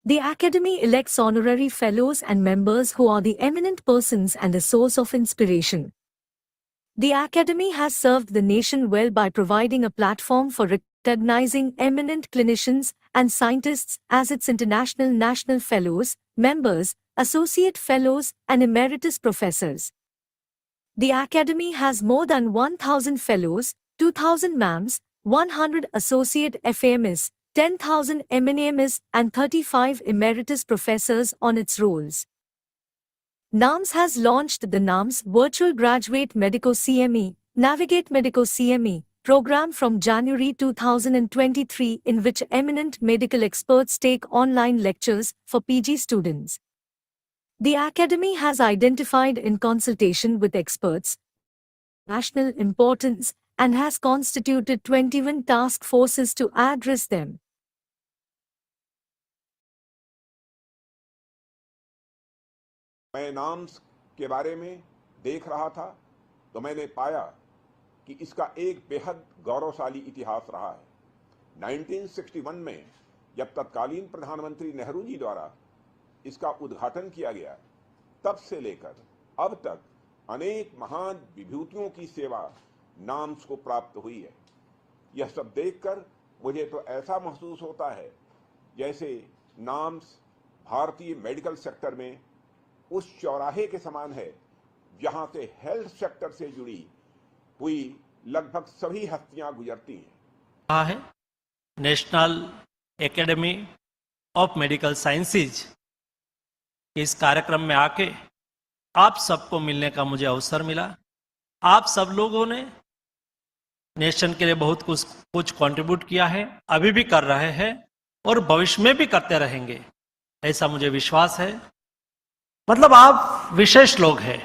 The Academy elects honorary fellows and members who are the eminent persons and a source of inspiration. The Academy has served the nation well by providing a platform for recognizing eminent clinicians and scientists as its international national fellows, members, associate fellows, and emeritus professors. The Academy has more than 1,000 fellows, 2,000 MAMS, 100 associate FAMs, 10,000 MNAMs, and 35 emeritus professors on its rolls. NAMS has launched the NAMS Virtual Graduate Medico CME, Navigate Medico CME program from January 2023, in which eminent medical experts take online lectures for PG students. The Academy has identified in consultation with experts national importance and has constituted 21 task forces to address them. मैं नाम्स के बारे में देख रहा था तो मैंने पाया कि इसका एक बेहद गौरवशाली इतिहास रहा है। 1961 में जब तत्कालीन प्रधानमंत्री नेहरू जी द्वारा इसका उद्घाटन किया गया, तब से लेकर अब तक अनेक महान विभूतियों की सेवा नाम्स को प्राप्त हुई है। यह सब देखकर मुझे तो ऐसा महसूस होता है जैसे नाम्स भारतीय मेडिकल सेक्टर में उस चौराहे के समान है जहां से हेल्थ सेक्टर से जुड़ी हुई लगभग सभी हस्तियां गुजरती हैं। है national academy of medical sciences इस कार्यक्रम में आके आप सबको मिलने का मुझे अवसर मिला। आप सब लोगों ने नेशन के लिए बहुत कुछ कंट्रीब्यूट किया है, अभी भी कर रहे हैं और भविष्य में भी करते रहेंगे, ऐसा मुझे विश्वास है। मतलब आप विशेष लोग हैं,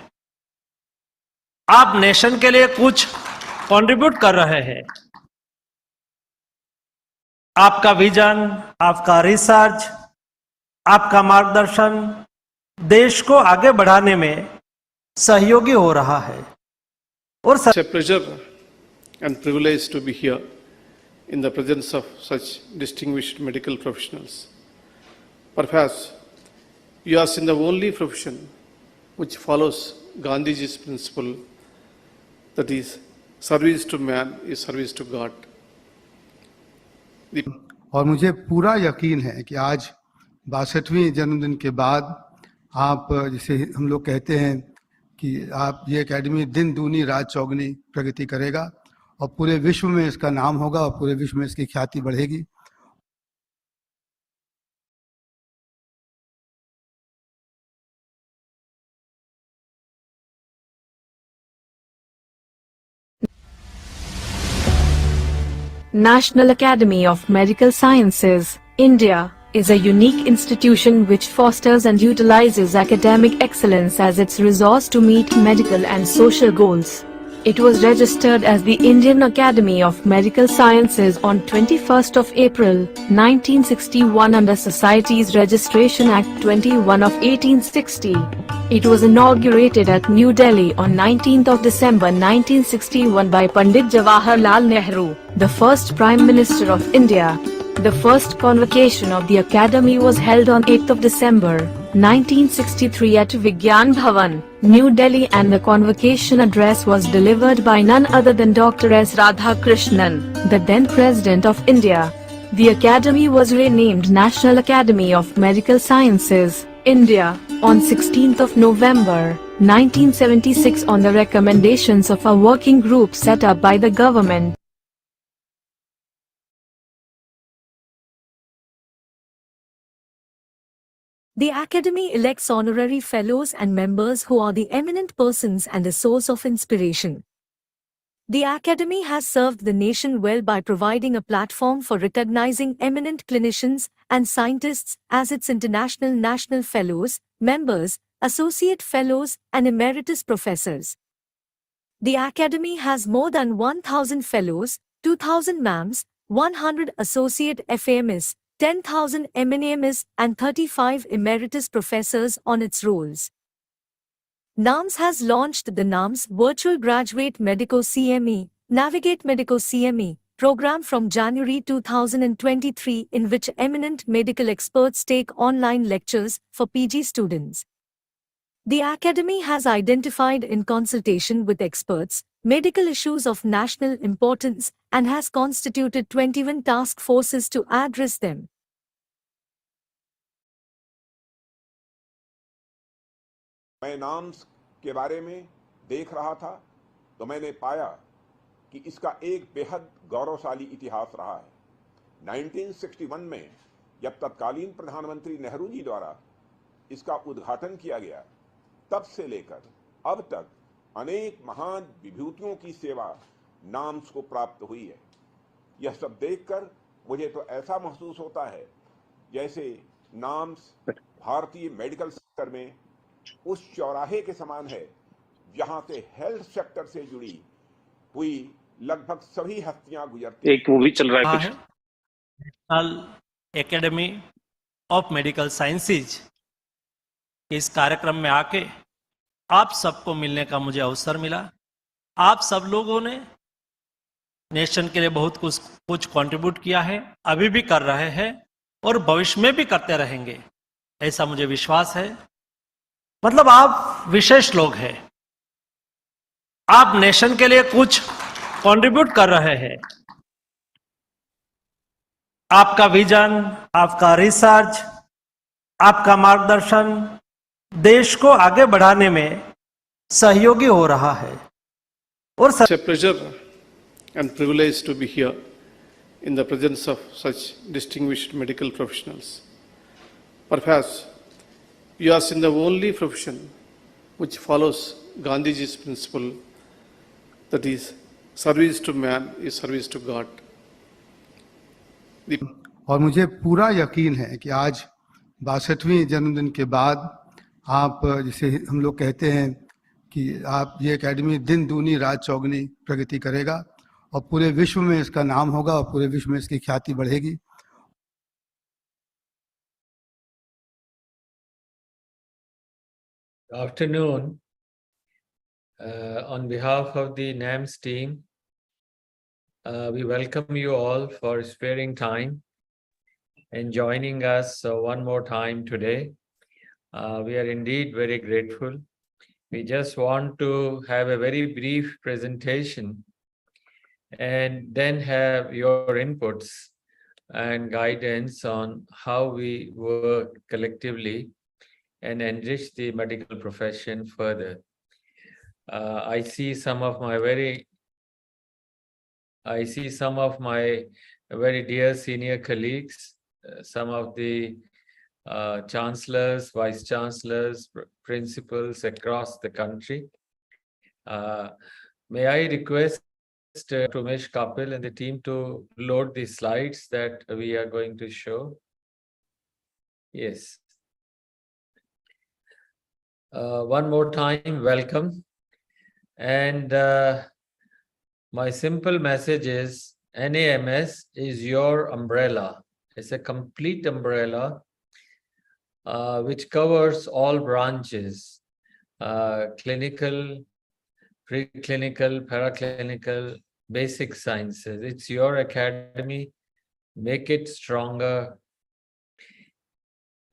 आप नेशन के लिए कुछ कंट्रीब्यूट कर रहे हैं। आपका विजन, आपका रिसर्च, आपका मार्गदर्शन देश को आगे बढ़ाने में सहयोगी हो रहा है। और It's a pleasure and privilege to be here in the presence of such distinguished medical professionals. Perhaps you are in the only profession which follows Gandhiji's principle, that is, service to man is service to God. और मुझे पूरा यकीन है कि आज 62वें जन्मदिन के बाद आप, जिसे हम लोग कहते हैं कि आप ये एकेडमी दिन दूनी रात चौगुनी प्रगति करेगा और पूरे विश्व में इसका नाम होगा और पूरे विश्व में इसकी ख्याति बढ़ेगी। National Academy of Medical Sciences, India, is a unique institution which fosters and utilizes academic excellence as its resource to meet medical and social goals. It was registered as the Indian Academy of Medical Sciences on 21st of April, 1961 under Societies Registration Act 21 of 1860. It was inaugurated at New Delhi on 19th of December 1961 by Pandit Jawaharlal Nehru, the first Prime Minister of India. The first convocation of the Academy was held on 8th of December, 1963 at Vigyan Bhavan, New Delhi, and the convocation address was delivered by none other than Dr. S. Radhakrishnan, the then President of India. The Academy was renamed National Academy of Medical Sciences, India, on 16th of November, 1976 on the recommendations of a working group set up by the government. The Academy elects honorary fellows and members who are the eminent persons and a source of inspiration. The Academy has served the nation well by providing a platform for recognizing eminent clinicians and scientists as its international national fellows, members, associate fellows, and emeritus professors. The Academy has more than 1,000 fellows, 2,000 MAMS, 100 associate FAMs, 10,000 MNAMs, and 35 emeritus professors on its rolls. NAMS has launched the NAMS Virtual Graduate Medico CME, Navigate Medico CME program from January 2023 in which eminent medical experts take online lectures for PG students. The Academy has identified in consultation with experts medical issues of national importance and has constituted 21 task forces to address them. मैं नाम्स के बारे में देख रहा था तो मैंने पाया कि इसका एक बेहद गौरवशाली इतिहास रहा है। 1961 में जब तत्कालीन प्रधानमंत्री नेहरू जी द्वारा इसका उद्घाटन किया गया, तब से लेकर अब तक अनेक महान विभूतियों की सेवा नाम्स को प्राप्त हुई है। यह सब देखकर मुझे तो ऐसा महसूस होता है जैसे नाम्स भारतीय मेडिकल सेक्टर में उस चौराहे के समान है जहां से हेल्थ सेक्टर से जुड़ी हुई लगभग सभी हस्तियां गुजरती एक मूवी चल रहा है है national academy of medical sciences इस कार्यक्रम में आके आप सबको मिलने का मुझे अवसर मिला। आप सब लोगों ने नेशन के लिए बहुत कुछ कंट्रीब्यूट किया है, अभी भी कर रहे हैं और भविष्य में भी करते रहेंगे, ऐसा मुझे विश्वास है। मतलब आप विशेष लोग हैं, आप नेशन के लिए कुछ कंट्रीब्यूट कर रहे हैं। आपका विजन, आपका रिसर्च, आपका मार्गदर्शन देश को आगे बढ़ाने में सहयोगी हो रहा है। और It's a pleasure and privilege to be here in the presence of such distinguished medical professionals. Perhaps yours in the only profession which follows Gandhiji's principle, that is, service to man is service to God. और मुझे पूरा यकीन है कि आज 62वें जन्मदिन के बाद आप, जिसे हम लोग कहते हैं कि आप, ये एकेडमी दिन दूनी रात चौगुनी प्रगति करेगा और पूरे विश्व में इसका नाम होगा और पूरे विश्व में इसकी ख्याति बढ़ेगी। Afternoon. On behalf of the NAMS team, we welcome you all for sparing time and joining us one more time today. We are indeed very grateful. We just want to have a very brief presentation and then have your inputs and guidance on how we work collectively and enrich the medical profession further. I see some of my very dear senior colleagues, some of the chancellors, vice chancellors, principals across the country. May I request Umesh Kapil and the team to load the slides that we are going to show? Yes. One more time, welcome. And my simple message is NAMS is your umbrella. It's a complete umbrella which covers all branches, clinical, preclinical, paraclinical, basic sciences. It's your academy. Make it stronger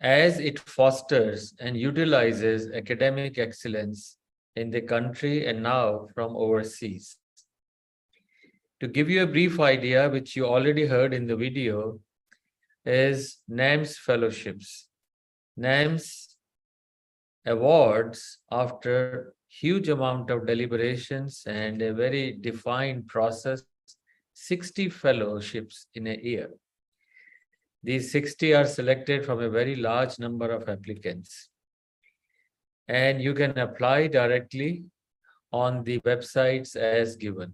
as it fosters and utilizes academic excellence in the country and now from overseas. To give you a brief idea, which you already heard in the video, is NAMS fellowships. NAMS awards, after huge amount of deliberations and a very defined process, 60 fellowships in a year. These 60 are selected from a very large number of applicants. And you can apply directly on the websites as given.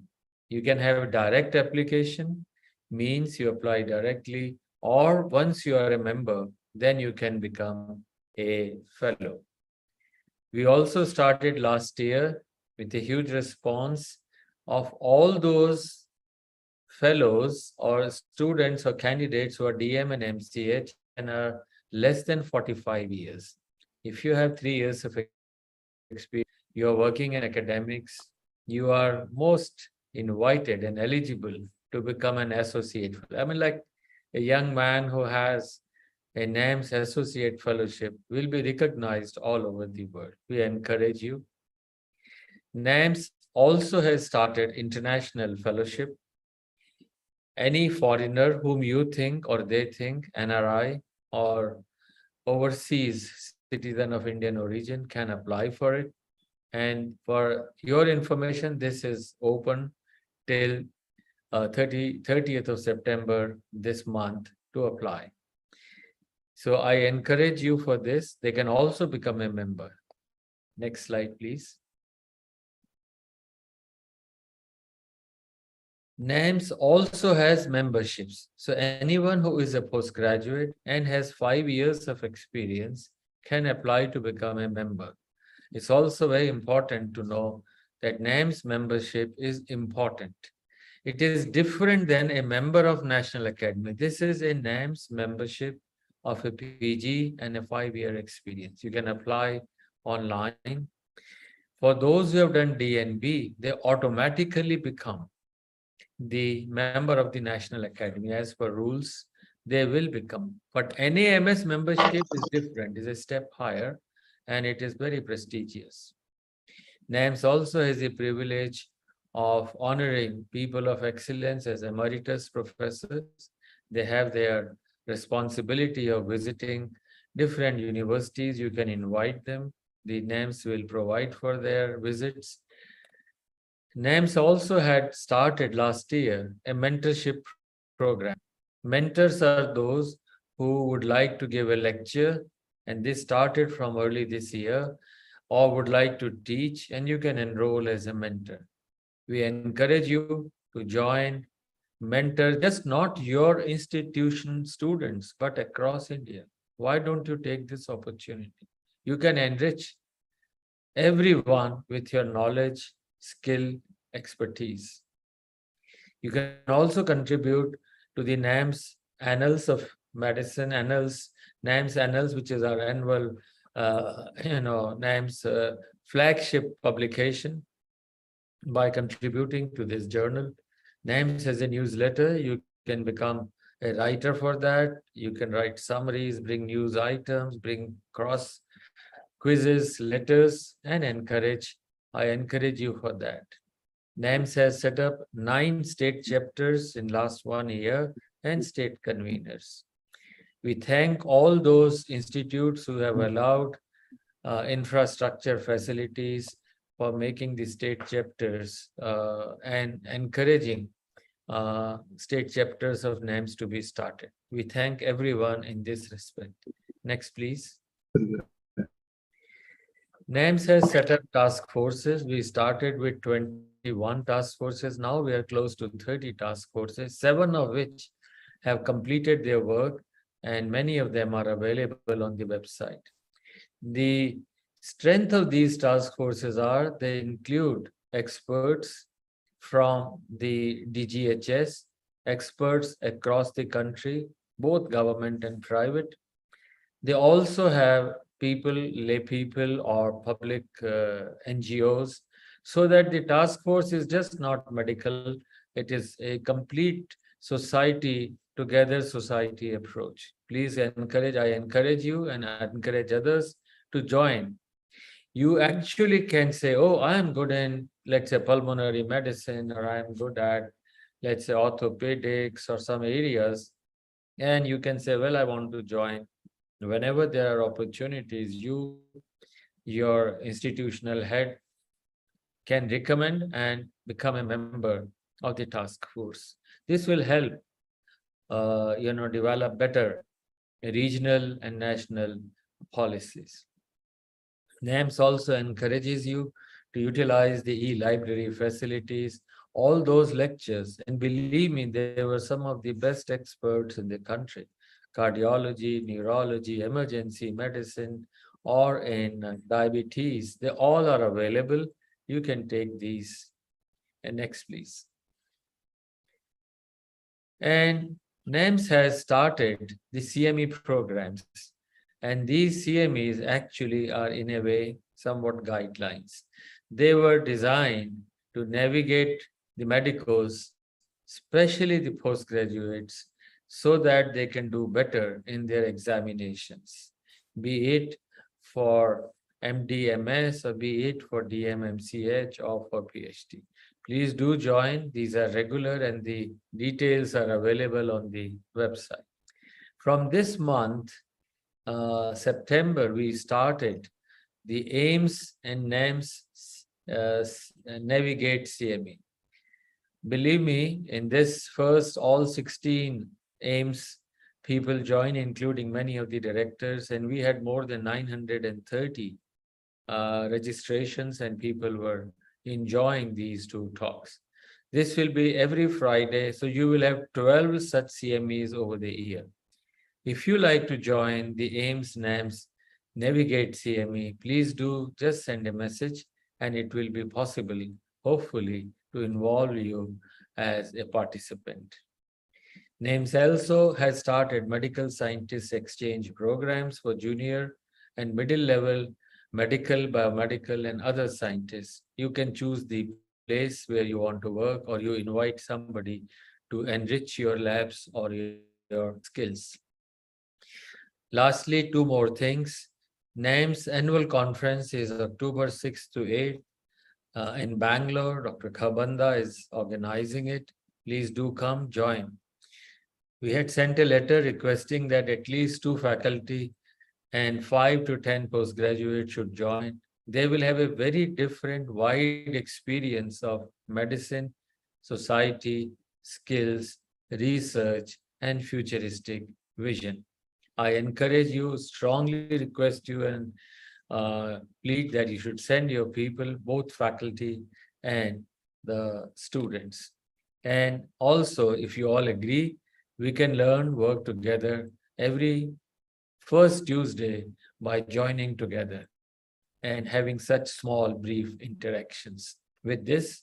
You can have a direct application, means you apply directly, or once you are a member, then you can become a fellow. We also started last year with a huge response of all those fellows or students or candidates who are DM and MCH and are less than 45 years. If you have 3 years of experience, you are working in academics, you are most invited and eligible to become an associate. I mean, like a young man who has a NAMS associate fellowship will be recognized all over the world. We encourage you. NAMS also has started international fellowship. Any foreigner whom you think or they think, NRI or overseas citizen of Indian origin, can apply for it. And for your information, this is open till 30th of September this month to apply. So I encourage you for this. They can also become a member. Next slide, please. NAMS also has memberships. So anyone who is a postgraduate and has 5 years of experience can apply to become a member. It's also very important to know that NAMS membership is important. It is different than a member of National Academy. This is a NAMS membership of a PG and a 5-year experience. You can apply online. For those who have done DNB, they automatically become the member of the National Academy. As per rules, they will become. But NAMS membership is different, is a step higher, and it is very prestigious. NAMS also has the privilege of honoring people of excellence as emeritus professors. They have their responsibility of visiting different universities. You can invite them. The NAMS will provide for their visits. NAMS also had started last year a mentorship program. Mentors are those who would like to give a lecture, and this started from early this year, or would like to teach, and you can enroll as a mentor. We encourage you to join, mentor just not your institution students, but across India. Why don't you take this opportunity? You can enrich everyone with your knowledge, skill, expertise. You can also contribute to the NAMS Annals of Medicine, NAMS Annals, which is our annual, NAMS flagship publication, by contributing to this journal. NAMS has a newsletter. You can become a writer for that. You can write summaries, bring news items, bring cross quizzes, letters, and I encourage you for that. NAMS has set up 9 state chapters in last 1 year and state conveners. We thank all those institutes who have allowed infrastructure facilities for making the state chapters and encouraging state chapters of NAMS to be started. We thank everyone in this respect. Next, please. NAMS has set up task forces. We started with 21 task forces. Now we are close to 30 task forces, 7 of which have completed their work, and many of them are available on the website. The strength of these task forces are they include experts from the DGHS, experts across the country, both government and private. They also have people, lay people, or public NGOs, so that the task force is just not medical, it is a complete society together society approach. Please I encourage you and I encourage others to join. You actually can say, oh, I am good in, let's say, pulmonary medicine, or I am good at, let's say, orthopedics or some areas. And you can say, well, I want to join. Whenever there are opportunities, your institutional head can recommend and become a member of the task force. This will help, develop better regional and national policies. NAMS also encourages you to utilize the e-library facilities, all those lectures, and believe me, they were some of the best experts in the country. Cardiology, neurology, emergency medicine, or in diabetes, they all are available. You can take these. And next, please. And NAMS has started the CME programs. And these CMEs actually are, in a way, somewhat guidelines. They were designed to navigate the medicos especially the postgraduates, so that they can do better in their examinations, be it for MD/MS or be it for DM/MCH or for PhD. Please do join. These are regular and the details are available on the website. From this month, September, we started the AIMS and NAMS Navigate CME. Believe me, in this first, all 16 AIMS people joined, including many of the directors, and we had more than 930 registrations, and people were enjoying these two talks. This will be every Friday, so you will have 12 such CMEs over the year. If you like to join the AIMS NAMS Navigate CME, please do just send a message and it will be possible, hopefully, to involve you as a participant. NAMS also has started medical scientists exchange programs for junior and middle level medical, biomedical, and other scientists. You can choose the place where you want to work, or you invite somebody to enrich your labs or your skills. Lastly, two more things. NAMS annual conference is October 6th to 8th in Bangalore. Dr. Khabanda is organizing it. Please do come, join. We had sent a letter requesting that at least 2 faculty and 5 to 10 postgraduates should join. They will have a very different, wide experience of medicine, society, skills, research, and futuristic vision. I encourage you, strongly request you, and plead that you should send your people, both faculty and the students. And also, if you all agree, we can learn, work together every first Tuesday by joining together and having such small, brief interactions. With this,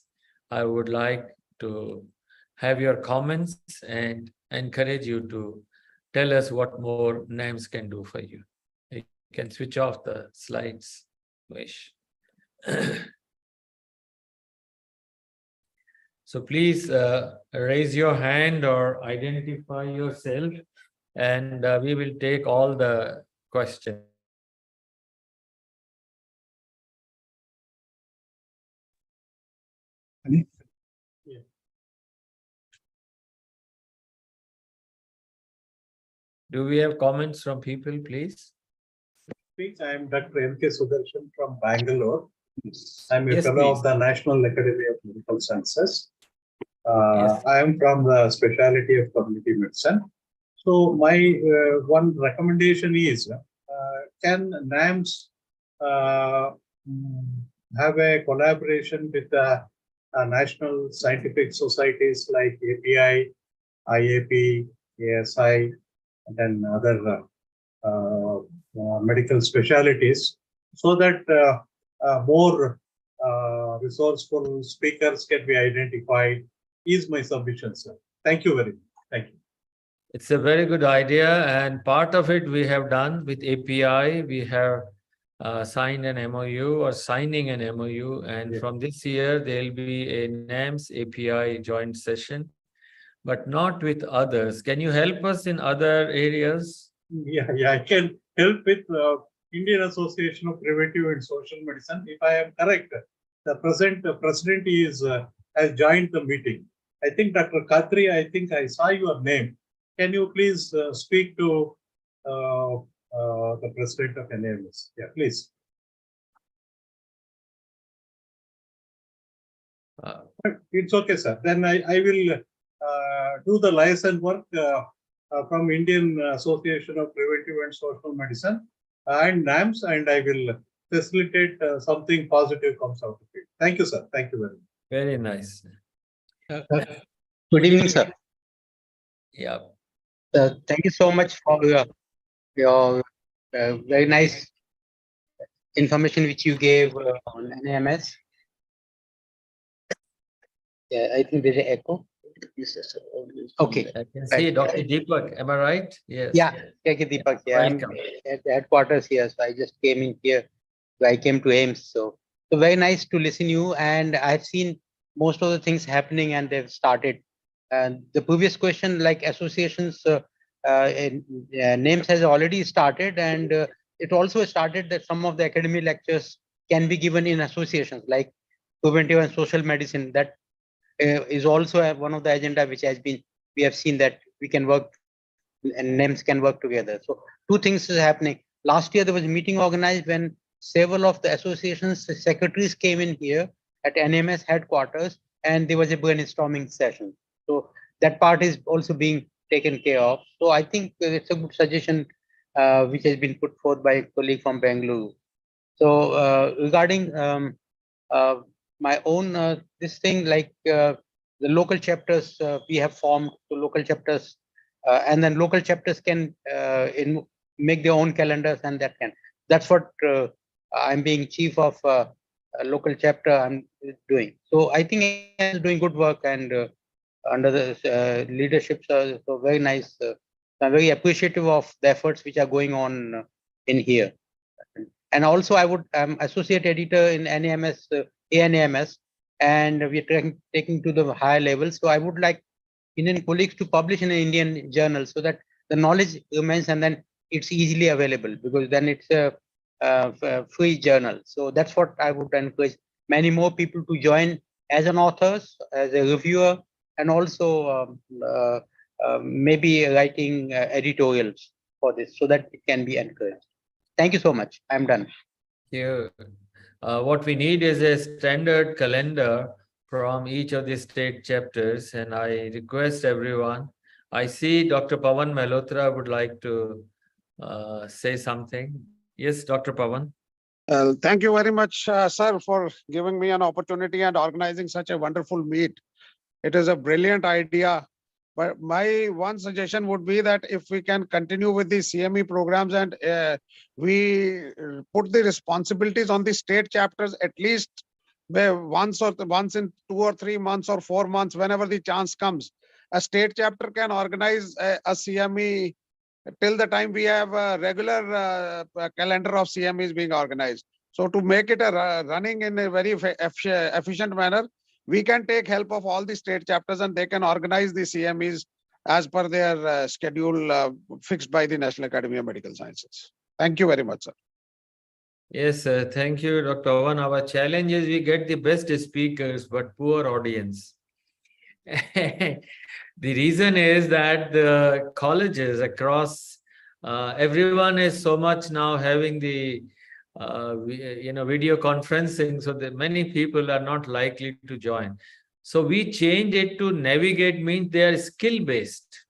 I would like to have your comments and encourage you to tell us what more NAMS can do for you. You can switch off the slides, wish. So please raise your hand or identify yourself, and we will take all the questions. Do we have comments from people, please? I am Dr. M.K. Sudarshan from Bangalore. I'm a Yes, fellow please. of the National Academy of Medical Sciences. Yes. I am from the specialty of community medicine. So my one recommendation is, can NAMS have a collaboration with the national scientific societies like API, IAP, ASI, and then other medical specialties, so that more resourceful speakers can be identified, is my submission, sir. Thank you very much. Thank you. It's a very good idea, and part of it we have done with API. We have signed an MOU or signing an MOU, and from this year there will be a NAMS API joint session, but not with others. Can you help us in other areas? Yeah, I can help with Indian Association of Preventive and Social Medicine. If I am correct, the president is has joined the meeting. I think Dr. Khatri, I think I saw your name. Can you please speak to the president of NAMS? Yeah, please. It's okay, sir. Then I will do the liaison work from Indian Association of Preventive and Social Medicine and NAMS, and I will facilitate something positive comes out of it. Thank you, sir. Thank you very much. Very nice. Good evening, sir. Yeah. Thank you so much for your very nice information which you gave on NAMS. Yeah, I think there's an echo. Yes, sir. Okay. I can see Dr. Deepak. Am I right? Yes. Yeah, Deepak. Yeah, I'm at the headquarters here, so I just came in here. So I came to AIMS. So very nice to listen to you, and I've seen most of the things happening, and they've started The previous question, like associations, NAMS has already started, and it also started that some of the academy lectures can be given in associations, like preventive and social medicine. That is also one of the agenda which has been, we have seen that we can work and NAMS can work together. So two things is happening. Last year there was a meeting organized when several of the associations secretaries came in here at NMS headquarters, and there was a brainstorming session. So that part is also being taken care of. So I think it's a good suggestion which has been put forth by a colleague from Bangalore. So regarding uh, my own this thing, like the local chapters we have formed, to local chapters, and then local chapters can make their own calendars, and that's what I'm being chief of a local chapter I'm doing. So I think NAMS is doing good work, and under the leadership, so very nice. I'm very appreciative of the efforts which are going on in here. And also I would associate editor in NAMS, ANAMS, and we are taking to the higher level. So I would like Indian colleagues to publish in an Indian journal so that the knowledge remains, and then it's easily available, because then it's a free journal. So that's what I would encourage many more people to join as an author, as a reviewer, and also maybe writing editorials for this, so that it can be encouraged. Thank you so much. I'm done. Here, what we need is a standard calendar from each of the state chapters, and I request everyone. I see Dr. Pawan Malhotra would like to say something. Yes, Dr. Pawan. Thank you very much, sir, for giving me an opportunity and organizing such a wonderful meet. It is a brilliant idea. But my one suggestion would be that if we can continue with the CME programs, and we put the responsibilities on the state chapters, at least once in 2 or 3 months or 4 months, whenever the chance comes, a state chapter can organize a CME till the time we have a regular calendar of CMEs being organized. So to make it running in a very efficient manner, we can take help of all the state chapters, and they can organize the CMEs as per their schedule fixed by the National Academy of Medical Sciences. Thank you very much, sir. Yes, thank you, Dr. Pawan. Our challenge is we get the best speakers, but poor audience. The reason is that the colleges across, everyone is so much now having the video conferencing, so that many people are not likely to join. So we changed it to navigate, means they are skill based.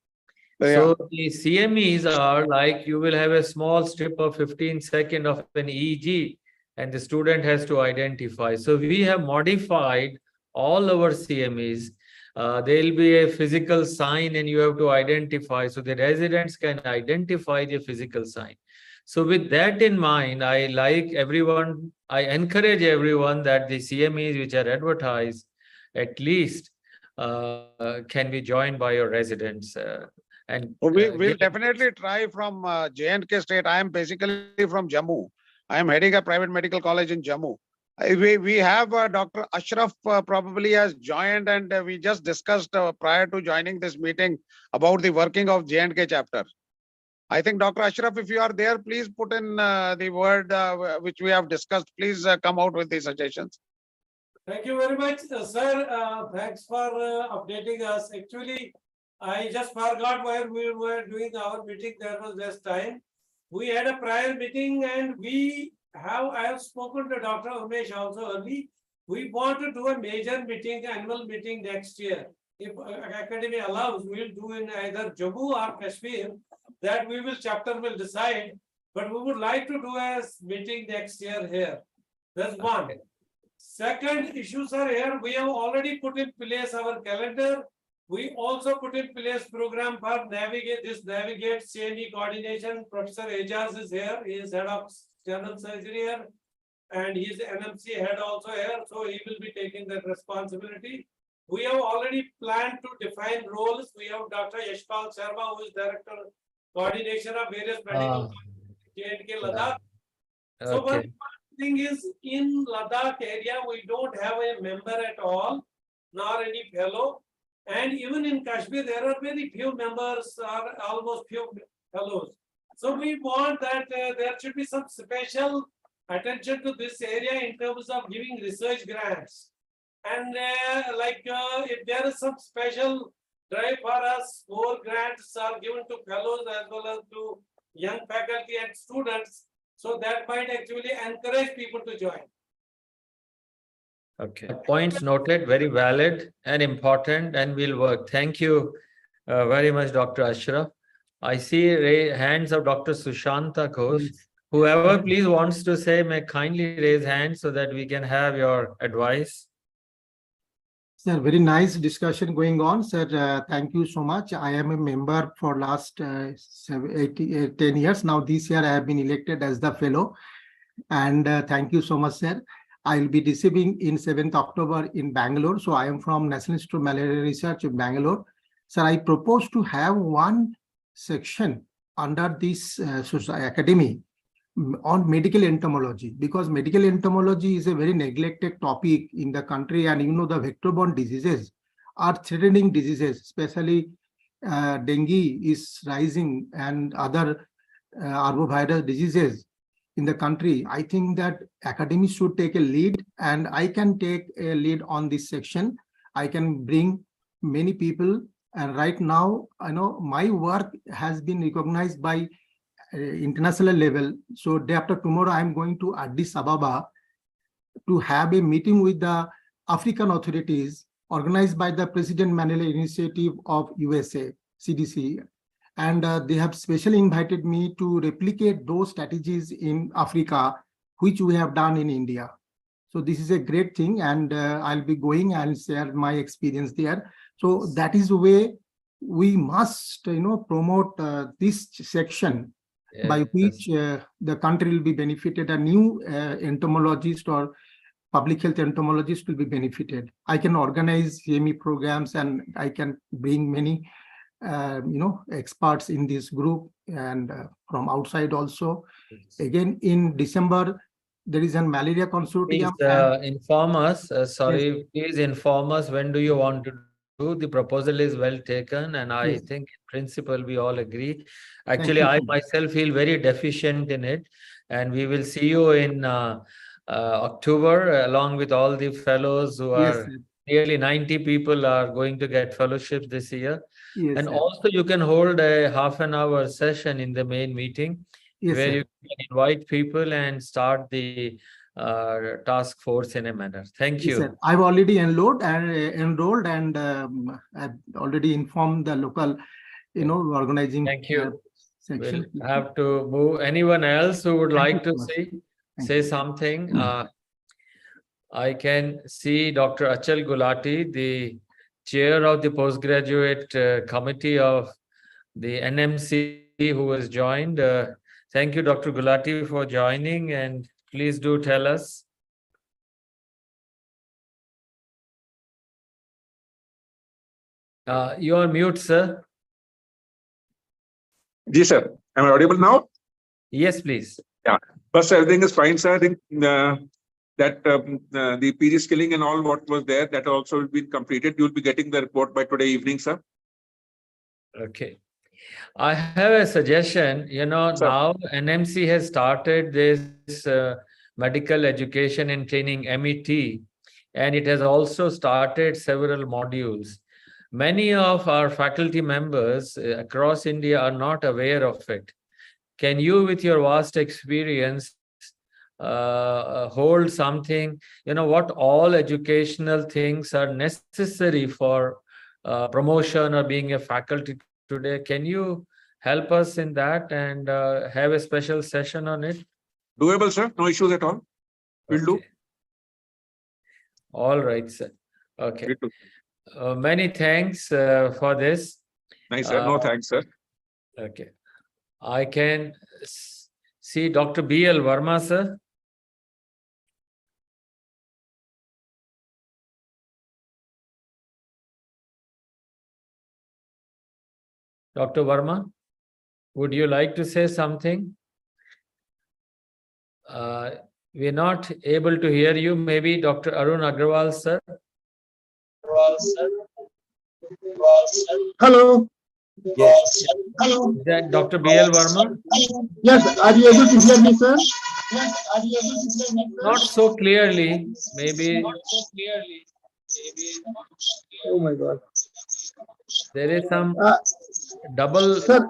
So the CMEs are like, you will have a small strip of 15 seconds of an EEG, and the student has to identify. So we have modified all our CMEs. There will be a physical sign, and you have to identify. So the residents can identify the physical sign. So with that in mind, I encourage everyone that the CMEs which are advertised, at least can be joined by your residents. And we will definitely try from J&K state. I am basically from Jammu. I am heading a private medical college in Jammu. We have Dr. Ashraf probably has joined, and we just discussed prior to joining this meeting about the working of J&K chapter. I think Dr. Ashraf, if you are there, please put in the word which we have discussed. Please come out with the suggestions. Thank you very much, sir. Thanks for updating us. Actually, I just forgot where we were doing our meeting. There was less time. We had a prior meeting, and I have spoken to Dr. Umesh also early. We want to do a major meeting, annual meeting next year. If academy allows, we'll do in either Jammu or Kashmir. That chapter will decide. But we would like to do a meeting next year here. That's one. Second issues are here. We have already put in place our calendar. We also put in place program for navigate CNE coordination. Professor Ejaz is here. He is head of general surgery here, and he is NMC head also here. So he will be taking that responsibility. We have already planned to define roles. We have Dr. Yashpal Sharma, who is director coordination of various medical J&K Ladakh. So one thing is, in Ladakh area, we don't have a member at all, nor any fellow. And even in Kashmir, there are very few members, or almost few fellows. So we want that there should be some special attention to this area in terms of giving research grants. And if there is some special drive for us, more grants are given to fellows as well as to young faculty and students. So that might actually encourage people to join. Okay. Points noted, very valid and important, and will work. Thank you very much, Dr. Ashraf. I see hands of Dr. Sushanta Ghosh. Yes. Whoever please wants to say may kindly raise hands so that we can have your advice. Sir, very nice discussion going on. Sir, thank you so much. I am a member for last 10 years. Now this year I have been elected as the fellow. And thank you so much, sir. I will be receiving in 7th October in Bangalore. So I am from National Institute of Malaria Research in Bangalore. Sir, I propose to have one section under this academy on medical entomology, because medical entomology is a very neglected topic in the country, and you know the vector-borne diseases are threatening diseases, especially dengue is rising and other arbovirus diseases in the country. I think that academy should take a lead, and I can take a lead on this section. I can bring many people, and right now I know my work has been recognized by international level. So day after tomorrow, I'm going to Addis Ababa to have a meeting with the African authorities organized by the President Mandela Initiative of USA, CDC. And they have specially invited me to replicate those strategies in Africa, which we have done in India. So this is a great thing, and I'll be going and share my experience there. So that is the way we must, promote this section, by which the country will be benefited. A new entomologist or public health entomologist will be benefited. I can organize CME programs, and I can bring many, experts in this group, and from outside also. Again, in December, there is a malaria consortium. Please inform us. Sorry, please inform us, when do you want to do? The proposal is well taken, and I think in principle we all agree. Actually, I myself feel very deficient in it, and we will see you in October along with all the fellows who are nearly 90 people are going to get fellowships this year. And also you can hold a half-an-hour session in the main meeting where you can invite people and start the task force in a manner. Thank you. Sir. I've already enrolled, and I've already informed the local, organizing. Thank you. Section. We'll have to move. Anyone else who would like to say something? I can see Dr. Achal Gulati, the chair of the postgraduate committee of the NMC, who has joined. Thank you, Dr. Gulati, for joining, and please do tell us. You are mute, sir. Yes, sir. Am I audible now? Yes, please. Yeah. First, everything is fine, sir. I think that the PG skilling and all what was there, that also will be completed. You will be getting the report by today evening, sir. Okay. I have a suggestion. Now NMC has started this medical education and training, MET, and it has also started several modules. Many of our faculty members across India are not aware of it. Can you, with your vast experience, hold something, what all educational things are necessary for promotion or being a faculty today? Can you help us in that and have a special session on it? Doable, sir. No issues at all. We'll do. All right, sir. Okay. Many thanks for this. Nice, sir. No thanks, sir. Okay. I can see Dr. B.L. Verma, sir. Dr. Verma, would you like to say something? We're not able to hear you. Maybe Dr. Arun Agrawal, sir. Hello. Yes. Is that Dr. B.L. Verma? Yes, are you able to hear me, sir? Not so clearly. Maybe Oh my God. there is some Uh, double sir,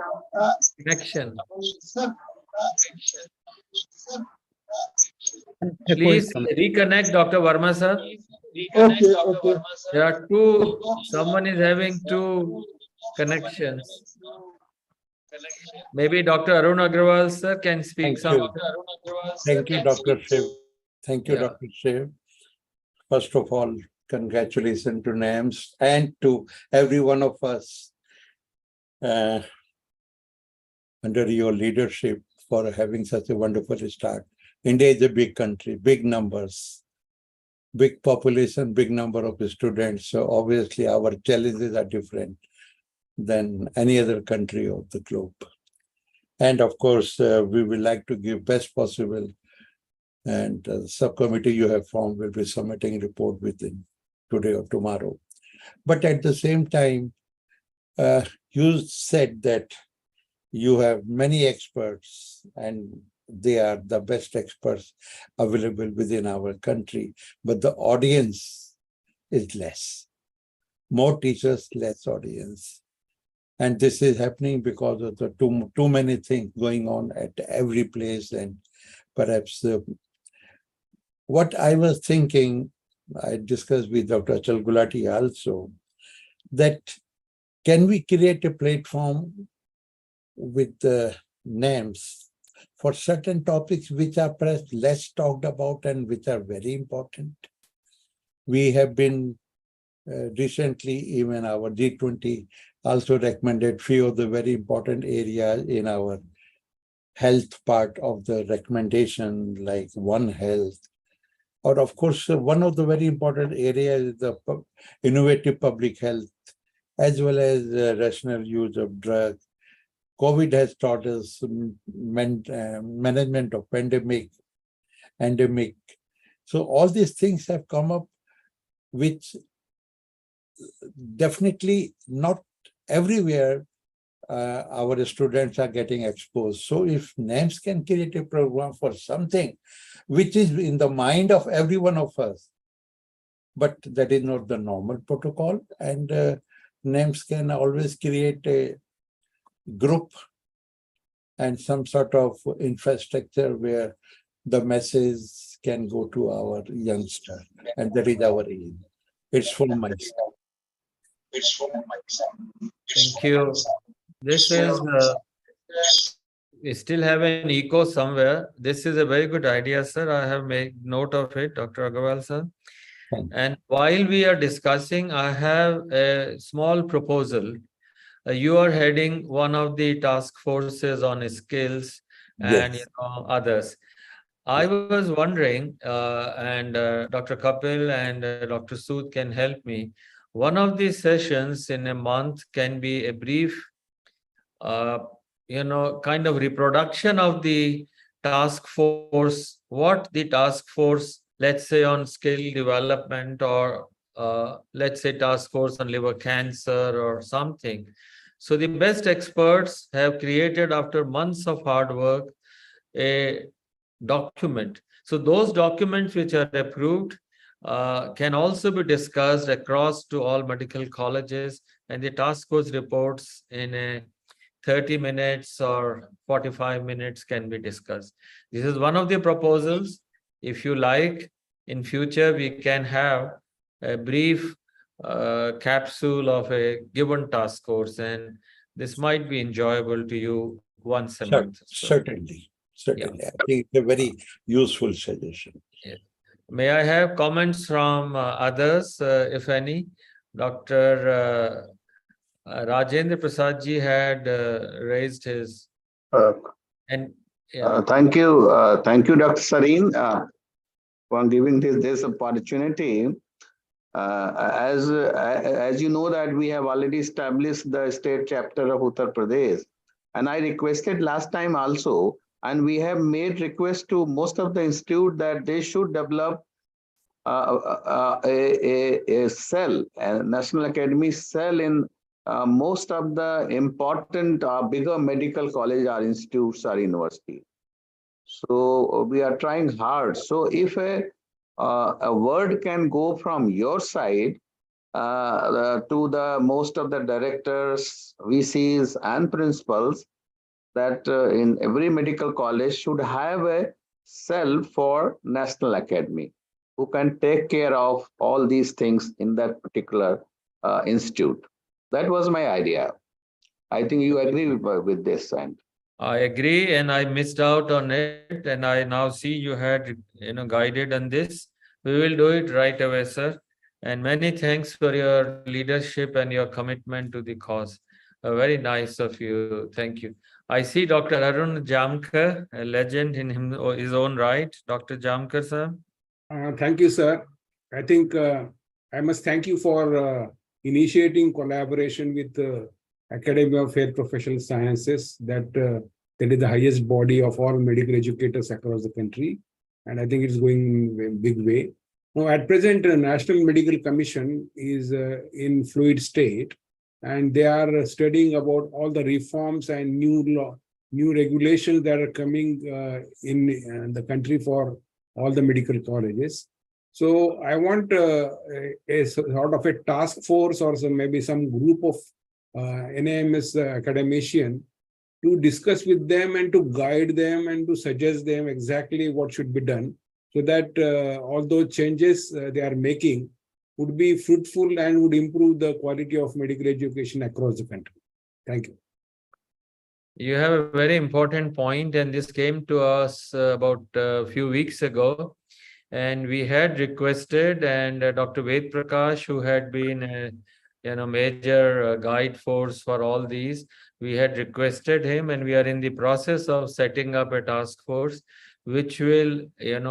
connection. sir. Echo is Please coming. reconnect, Dr. Verma, sir. Okay, okay. There are two, someone is having two connections. Maybe Dr. Arun Agrawal, sir, can speak Thank you. something. Thank you, Dr. Shiv. Thank you, Yeah. Dr. Shiv. First of all, congratulations to NAMS and to every one of us under your leadership for having such a wonderful start. India is a big country, big numbers, big population, big number of students. So obviously our challenges are different than any other country of the globe. And of course, we would like to give best possible, and the subcommittee you have formed will be submitting a report within today or tomorrow. But at the same time, you said that you have many experts and they are the best experts available within our country, but the audience is less. More teachers, less audience. And this is happening because of the too many things going on at every place. And perhaps what I was thinking, I discussed with Dr. Achal Gulati also, that can we create a platform with the NAMS for certain topics which are perhaps less talked about and which are very important? We have been recently, even our G20 also recommended few of the very important areas in our health part of the recommendation, like One Health. Or of course, one of the very important areas is the innovative public health, as well as rational use of drugs. COVID has taught us management of pandemic. So all these things have come up, which definitely not everywhere our students are getting exposed. So if NAMS can create a program for something which is in the mind of every one of us, but that is not the normal protocol, and NAMS can always create a group and some sort of infrastructure where the message can go to our youngster, and that is our aim. It's from my side. Thank you. This is, we still have an echo somewhere. This is a very good idea, sir. I have made note of it, Dr. Agarwal, sir. And while we are discussing, I have a small proposal. You are heading one of the task forces on skills and others. I was wondering, and Dr. Kapil and Dr. Sood can help me. One of these sessions in a month can be a brief, kind of reproduction of the task force, what the task force, let's say on skill development, or let's say task force on liver cancer or something. So the best experts have created, after months of hard work, a document. So those documents which are approved can also be discussed across to all medical colleges, and the task force reports in a 30 minutes or 45 minutes can be discussed. This is one of the proposals. If you like, in future, we can have a brief capsule of a given task force, and this might be enjoyable to you once a month. Certainly. Certainly. I think it's a very useful suggestion. Yeah. May I have comments from others, if any? Dr. Rajendra Prasad ji had raised his and thank you, Dr. Sarin, for giving this opportunity. As you know that we have already established the state chapter of Uttar Pradesh, and I requested last time also, and we have made request to most of the institute that they should develop a cell, a National Academy cell in most of the important bigger medical college or institutes or university. So we are trying hard. So if a word can go from your side to the most of the directors, VCs, and principals, that in every medical college should have a cell for National Academy who can take care of all these things in that particular institute. That was my idea. I think you agree with this, and I agree, and I missed out on it, and I now see you had guided on this. We will do it right away, sir. And many thanks for your leadership and your commitment to the cause. Very nice of you. Thank you. I see Dr. Arun Jamkar, a legend in his own right. Dr. Jamkar, sir. Thank you, sir. I think I must thank you for initiating collaboration with Academy of Health Professional Sciences, that is the highest body of all medical educators across the country. And I think it's going in a big way. Now, at present, National Medical Commission is in fluid state, and they are studying about all the reforms and new regulations that are coming in the country for all the medical colleges. So I want a sort of a task force or maybe some group of NAMS academician to discuss with them and to guide them and to suggest them exactly what should be done, so that all those changes they are making would be fruitful and would improve the quality of medical education across the country. Thank you. You have a very important point, and this came to us about a few weeks ago. And we had requested, and Dr. Ved Prakash, who had been a major guide force for all these, we had requested him, and we are in the process of setting up a task force which will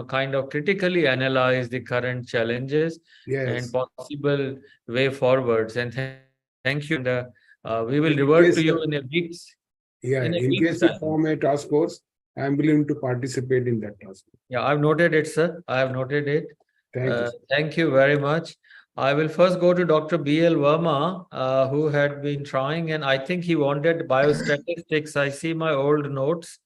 kind of critically analyze the current challenges and possible way forwards. And thank you. And we will revert to you in a week's. Yeah, in case you form a task force, I am willing to participate in that task force. Yeah, I've noted it, sir. I have noted it. Thank you. Thank you very much. I will first go to Dr. B.L. Verma, who had been trying, and I think he wanted biostatistics. I see my old notes.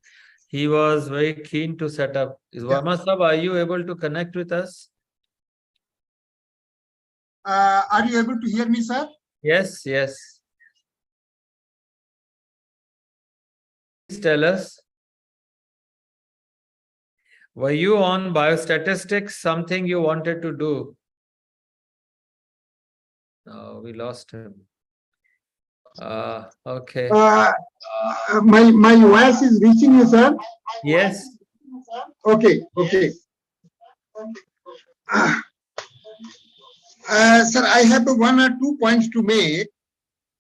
He was very keen to set up. Verma sir, are you able to connect with us? Are you able to hear me, sir? Yes, yes. Please tell us. Were you on biostatistics, something you wanted to do? No, we lost him. Okay. My voice is reaching you, sir? Yes. Okay. Sir, I have 1 or 2 points to make.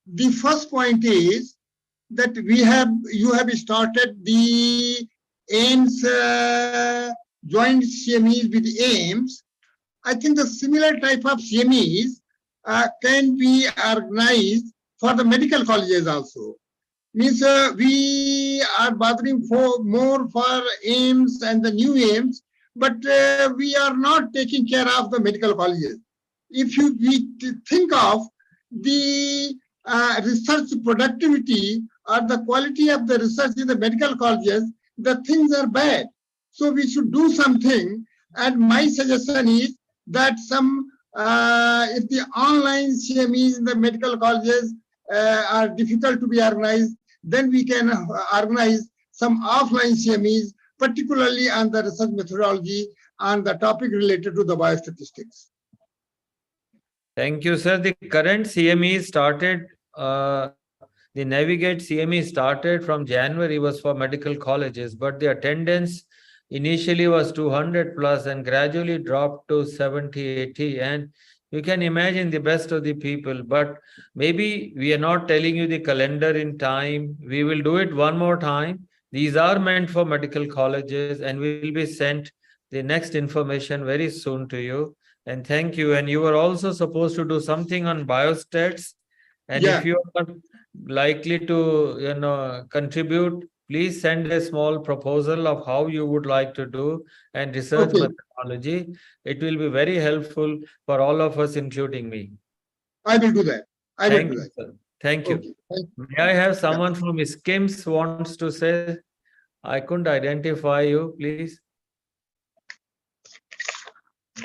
The first point is that you have started the AIMS joint CMEs with AIMS. I think the similar type of CMEs can be organized for the medical colleges also. Means we are bothering more for AIMS and the new AIMS, but we are not taking care of the medical colleges. If we think of the research productivity or the quality of the research in the medical colleges, the things are bad. So we should do something. And my suggestion is that if the online CMEs in the medical colleges are difficult to be organized, then we can organize some offline CMEs, particularly on the research methodology on the topic related to the biostatistics. Thank you, sir. The current CME started, the Navigate CME started from January, was for medical colleges, but the attendance initially was 200 plus and gradually dropped to 70, 80. And you can imagine the best of the people, but maybe we are not telling you the calendar in time. We will do it one more time. These are meant for medical colleges and will be sent the next information very soon to you. And thank you. And you were also supposed to do something on biostats. And if you are likely to, contribute, please send a small proposal of how you would like to do and research Okay. methodology. It will be very helpful for all of us, including me. I will do that. I will Thank do you, that. sir. Thank you. Okay. Thank you. May I have someone from SKIMS wants to say? I couldn't identify you, please.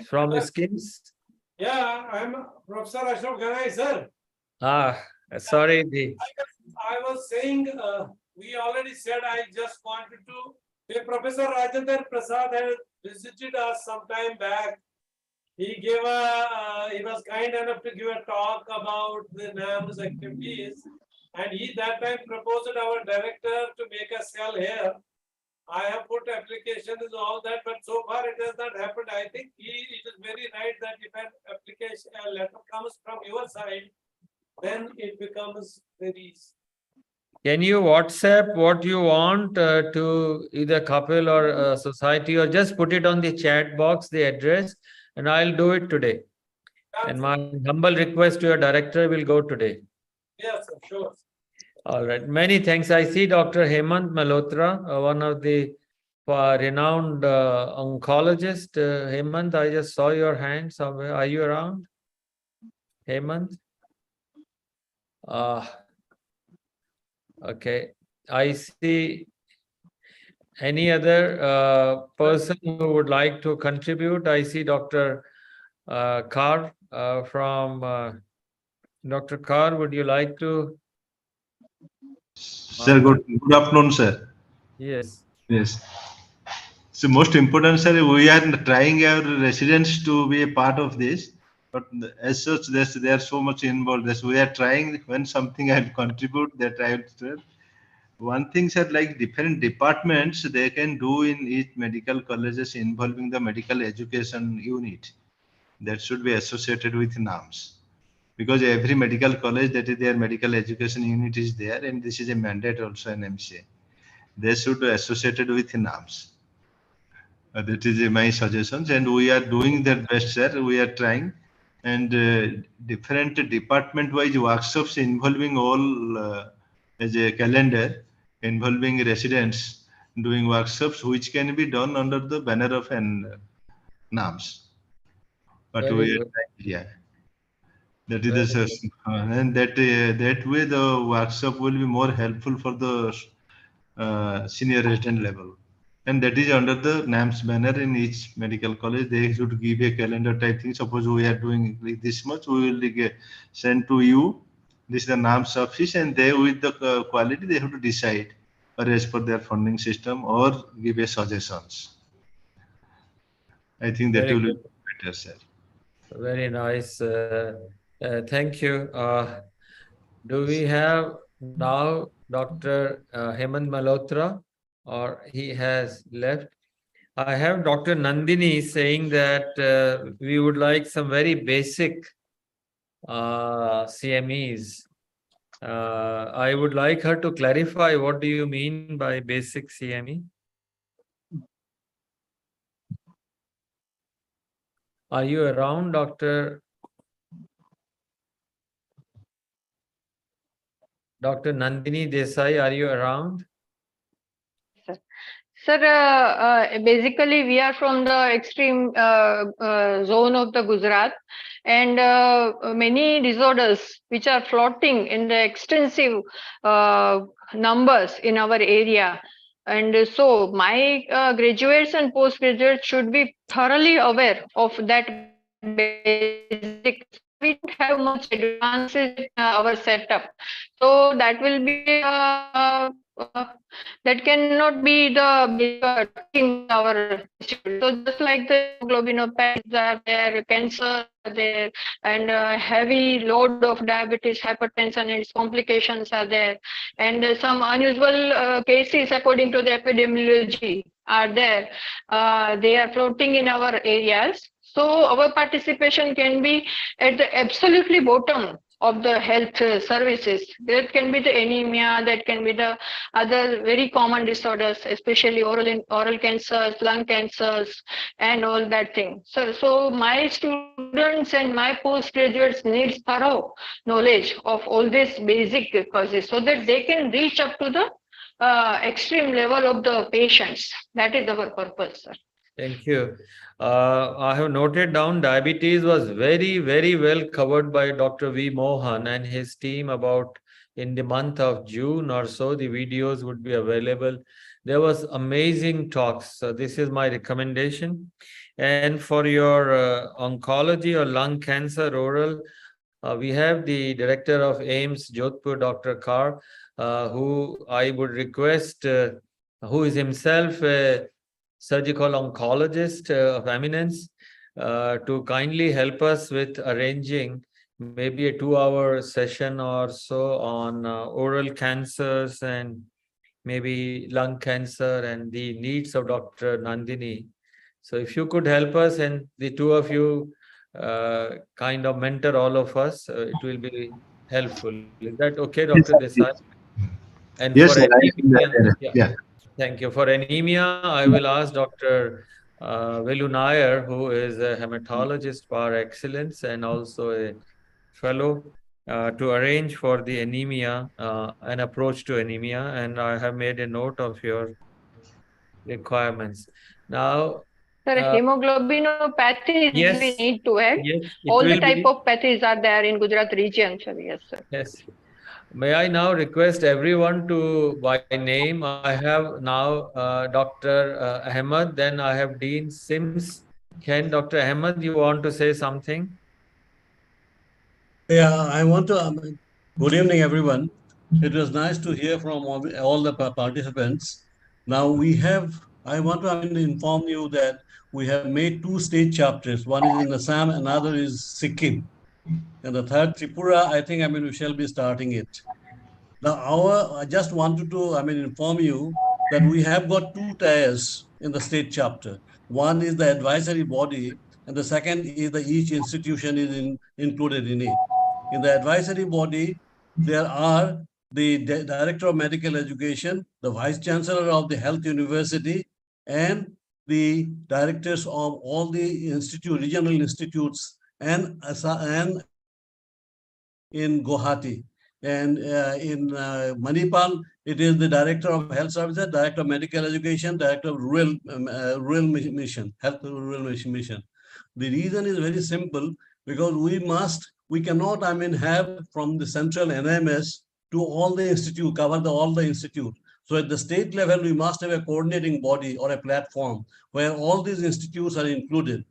From SKIMS? Yeah, I'm Professor Ashraf Ganai, sir. Sorry. I was saying, we already said, I just wanted to, Professor Rajendra Prasad had visited us some time back. He gave he was kind enough to give a talk about the NAMS activities. And he that time proposed our director to make a cell here. I have put applications and all that, but so far it has not happened. I think it is very right that if an application, a letter comes from your side, then it becomes very easy. Can you WhatsApp what you want to either couple or society, or just put it on the chat box, the address, and I'll do it today. And my humble request to your director will go today. Yes, sir, sure. All right. Many thanks. I see Dr. Hemant Malhotra, one of the renowned oncologist. Hemant, I just saw your hand somewhere. Are you around? Hemant? Okay. I see any other person who would like to contribute. I see Dr. Kar from Dr. Kar. Would you like to? Sir, good afternoon, sir. Yes. Yes. So most important, sir, we are trying our residents to be a part of this, but as such, they are so much involved. We are trying when something I contribute, they try to. One thing, sir, like different departments, they can do in each medical colleges involving the medical education unit that should be associated with NAMS. Because every medical college, that is their medical education unit is there, and this is a mandate also in MCA. They should be associated with NAMS. That is my suggestions, and we are doing their best, sir. We are trying, and different department-wise workshops involving all as a calendar, involving residents doing workshops, which can be done under the banner of an NAMS. But Very we are good. trying, yeah. That is the and that way the workshop will be more helpful for the senior resident level, and that is under the NAMS banner in each medical college. They should give a calendar type thing. Suppose we are doing like this much, we will send to you. This is the NAMS office, and they with the quality they have to decide, or as per their funding system, or give a suggestions. I think that will be better, sir. Very nice. Thank you. Do we have now Dr. Hemant Malhotra, or he has left? I have Dr. Nandini saying that we would like some very basic CMEs. I would like her to clarify, what do you mean by basic CME? Are you around, Dr. Nandini Desai? Are you around? Sir, basically we are from the extreme zone of the Gujarat, and many disorders which are floating in the extensive numbers in our area. And so my graduates and postgraduates should be thoroughly aware of that basic. We don't have much advances in our setup. So that will be that cannot be the touching our institute. So just like the globinopathies are there, cancer are there, and heavy load of diabetes, hypertension, and its complications are there, and some unusual cases according to the epidemiology are there. They are floating in our areas. So our participation can be at the absolutely bottom of the health services. That can be the anemia, that can be the other very common disorders, especially oral cancers, lung cancers, and all that thing. So my students and my postgraduates need thorough knowledge of all these basic causes so that they can reach up to the extreme level of the patients. That is our purpose, sir. Thank you. I have noted down diabetes was very, very well covered by Dr. V. Mohan and his team about in the month of June or so. The videos would be available. There was amazing talks. So this is my recommendation. And for your oncology or lung cancer oral, we have the director of AIMS, Jodhpur, Dr. Kar, who I would request, who is himself a surgical oncologist of eminence, to kindly help us with arranging maybe a 2-hour session or so on oral cancers and maybe lung cancer and the needs of Dr. Nandini. So if you could help us and the two of you kind of mentor all of us, it will be helpful. Is that okay, Dr. Desai? And Yes, for sir, I think anemia, that, yeah. yeah. Thank you. For anemia, I will ask Dr. Velu Nair, who is a hematologist par excellence and also a fellow, to arrange for the anemia, an approach to anemia. And I have made a note of your requirements. Now, Sir, hemoglobinopathies we yes, need to add. yes, it All the will type be. of pathies are there in Gujarat region, sir. Yes, sir. Yes. May I now request everyone to, by name, I have now Dr. Ahmed, then I have Dean Sims. Can Dr. Ahmed, you want to say something? Yeah, I want to, good evening, everyone. It was nice to hear from all the participants. Now we have, I want to inform you that we have made 2 state chapters. One is in Assam, another is Sikkim. And the third, Tripura, I think, we shall be starting it. Now, I just wanted to, inform you that we have got 2 tiers in the state chapter. One is the advisory body, and the second is the each institution is included in it. In the advisory body, there are the Director of Medical Education, the Vice Chancellor of the Health University, and the directors of all the regional institutes, and in Guwahati. And in Manipal, it is the Director of Health Services, Director of Medical Education, Director of Rural Mission, Health Rural Mission. The reason is very simple, because we cannot, have from the central NAMS to all the institute, cover all the institute. So at the state level, we must have a coordinating body or a platform where all these institutes are included.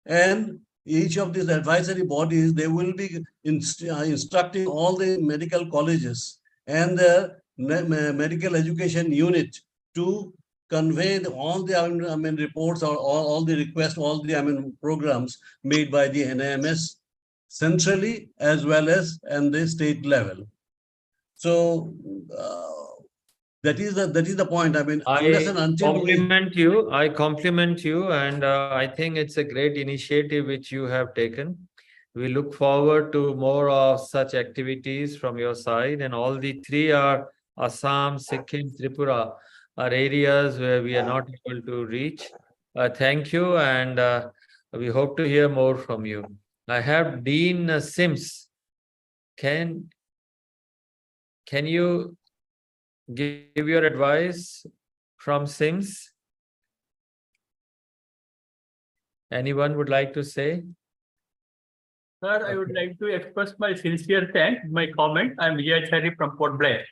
And each of these advisory bodies, they will be instructing all the medical colleges and the medical education unit to convey all the reports or all the requests, all the programs made by the NAMS centrally as well as at the state level. So that is the point. Unless and until I compliment you, and I think it's a great initiative which you have taken. We look forward to more of such activities from your side, and all the 3 are Assam, Sikkim, Tripura are areas where we are not able to reach. Thank you, and we hope to hear more from you. I have Dean Sims. Can you give your advice from Sims? Anyone would like to say? Sir, I would like to express my sincere thanks, my comment. I'm Vijay from Port Blair.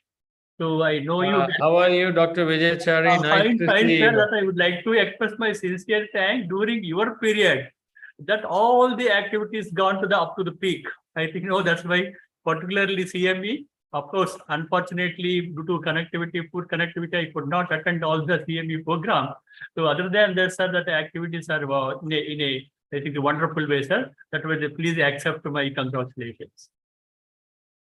So I know you. How are you, Dr. Vijay Fine, sir. That I would like to express my sincere thanks during your period. That all the activities gone to up to the peak. I think that's why particularly CME. Of course, unfortunately, due to connectivity, poor connectivity, I could not attend all the CME program. So other than that, sir, that activities are in a I think a wonderful way, sir. That way, please accept my congratulations.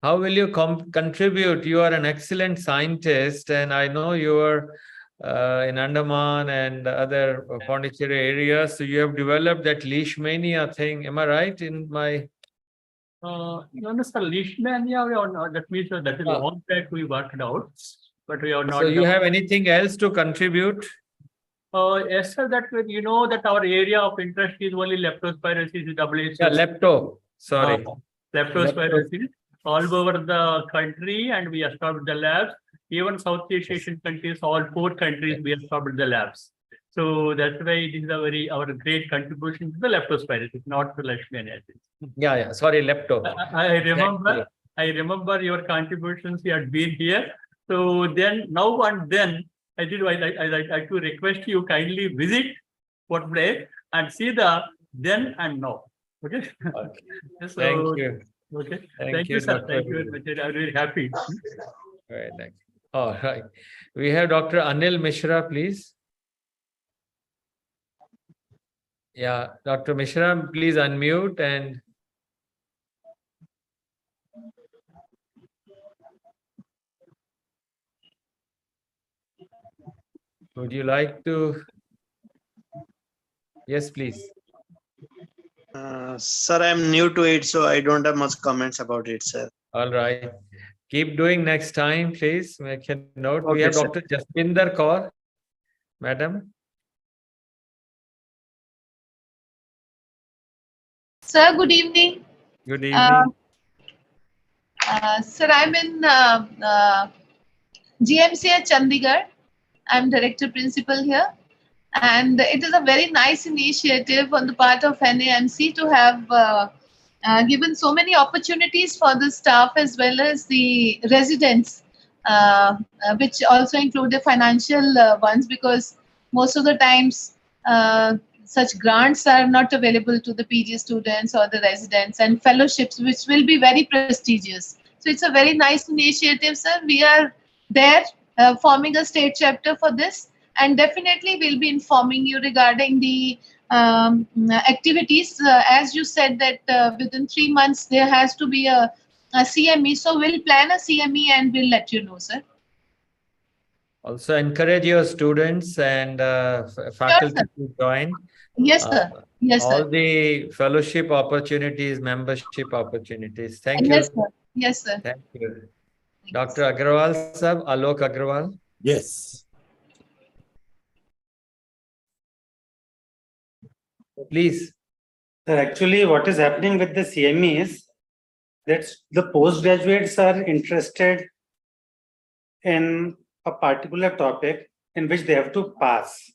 How will you contribute? You are an excellent scientist, and I know you are in Andaman and other Pondicherry areas. So you have developed that leishmania thing. Am I right in my? No, sir, leishmania, that means that is all that we worked out, but we are not. So you have anything else to contribute? Yes, sir, that you know that our area of interest is only leptospirosis, Yeah, lepto. Sorry. Leptospirosis all over the country, and we established the labs. even South Asian countries, all 4 countries, we have stopped the labs. So that's why this is our great contribution to the leptospirosis, not to leishmaniasis. Yeah. Sorry, lepto. I remember your contributions. You had been here. So then, now and then, I like to request you kindly visit what place and see the then and now. Okay. So, Thank you. Okay. Thank you, sir. Dr. Thank you very much. I'm very happy. Very nice. All right. We have Dr. Anil Mishra, please. Yeah, Dr. Mishra, please unmute and would you like to? Yes, please. Sir, I'm new to it, so I don't have much comments about it, sir. All right. Keep doing next time, please. Make a note. We Okay, have sir. Dr. Jaspinder Kaur, madam. Sir, good evening. Good evening. Sir, I'm in GMC at Chandigarh. I'm director principal here. And it is a very nice initiative on the part of NAMC to have given so many opportunities for the staff as well as the residents, which also include the financial ones, because most of the times such grants are not available to the PG students or the residents, and fellowships, which will be very prestigious. So it's a very nice initiative, sir. We are there forming a state chapter for this, and definitely we'll be informing you regarding the activities. As you said that within 3 months there has to be a CME, so we'll plan a CME and we'll let you know, sir. Also encourage your students and faculty to join. Yes, sir. Yes, all sir. the fellowship opportunities, membership opportunities. Thank Yes, you. sir. Yes, sir. Thank you. Dr. Agarwal sir, Alok Agarwal. Yes. Please. Sir, actually, what is happening with the CME is that the postgraduates are interested in a particular topic in which they have to pass.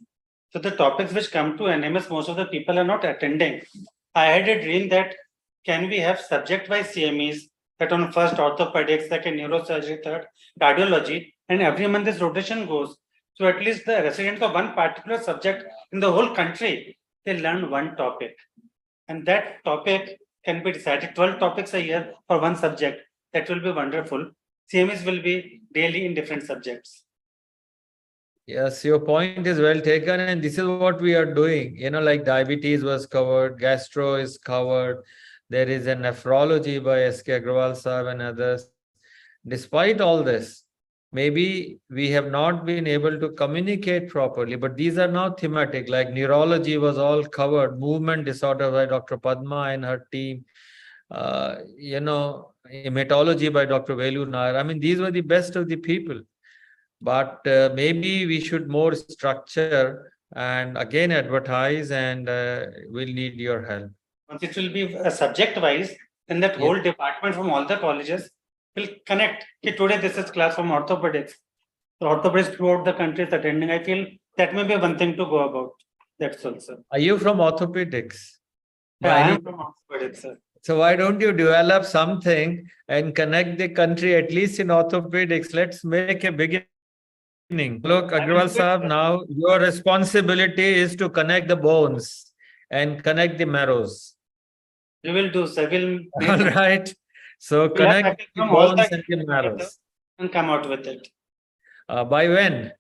So the topics which come to NMS, most of the people are not attending. I had a dream that can we have subject-wise CMEs, that on first orthopedics, second neurosurgery, third cardiology, and every month this rotation goes. So at least the residents of one particular subject in the whole country, they learn one topic. And that topic can be decided 12 topics a year for one subject. That will be wonderful. CMEs will be daily in different subjects. Yes, your point is well taken, and this is what we are doing. You know, like diabetes was covered, gastro is covered. There is a nephrology by S.K. Agrawal Sahib and others. Despite all this, maybe we have not been able to communicate properly, but these are now thematic, like neurology was all covered, movement disorder by Dr. Padma and her team, you know, hematology by Dr. Velu Nair. I mean, these were the best of the people. But maybe we should more structure and again advertise, and we'll need your help. Once it will be subject-wise, then that whole department from all the colleges will connect. Okay, today this is class from orthopedics. So orthopedics throughout the country is attending. I feel that may be one thing to go about. That's also. Are you from orthopedics? Yeah, I am from orthopedics, sir. So why don't you develop something and connect the country, at least in orthopedics? Let's make a beginning. Look, Agrawal Sahab, now your responsibility is to connect the bones and connect the marrows. We will do, sir. All right. So connect the bones and the marrows. And come out with it. By when?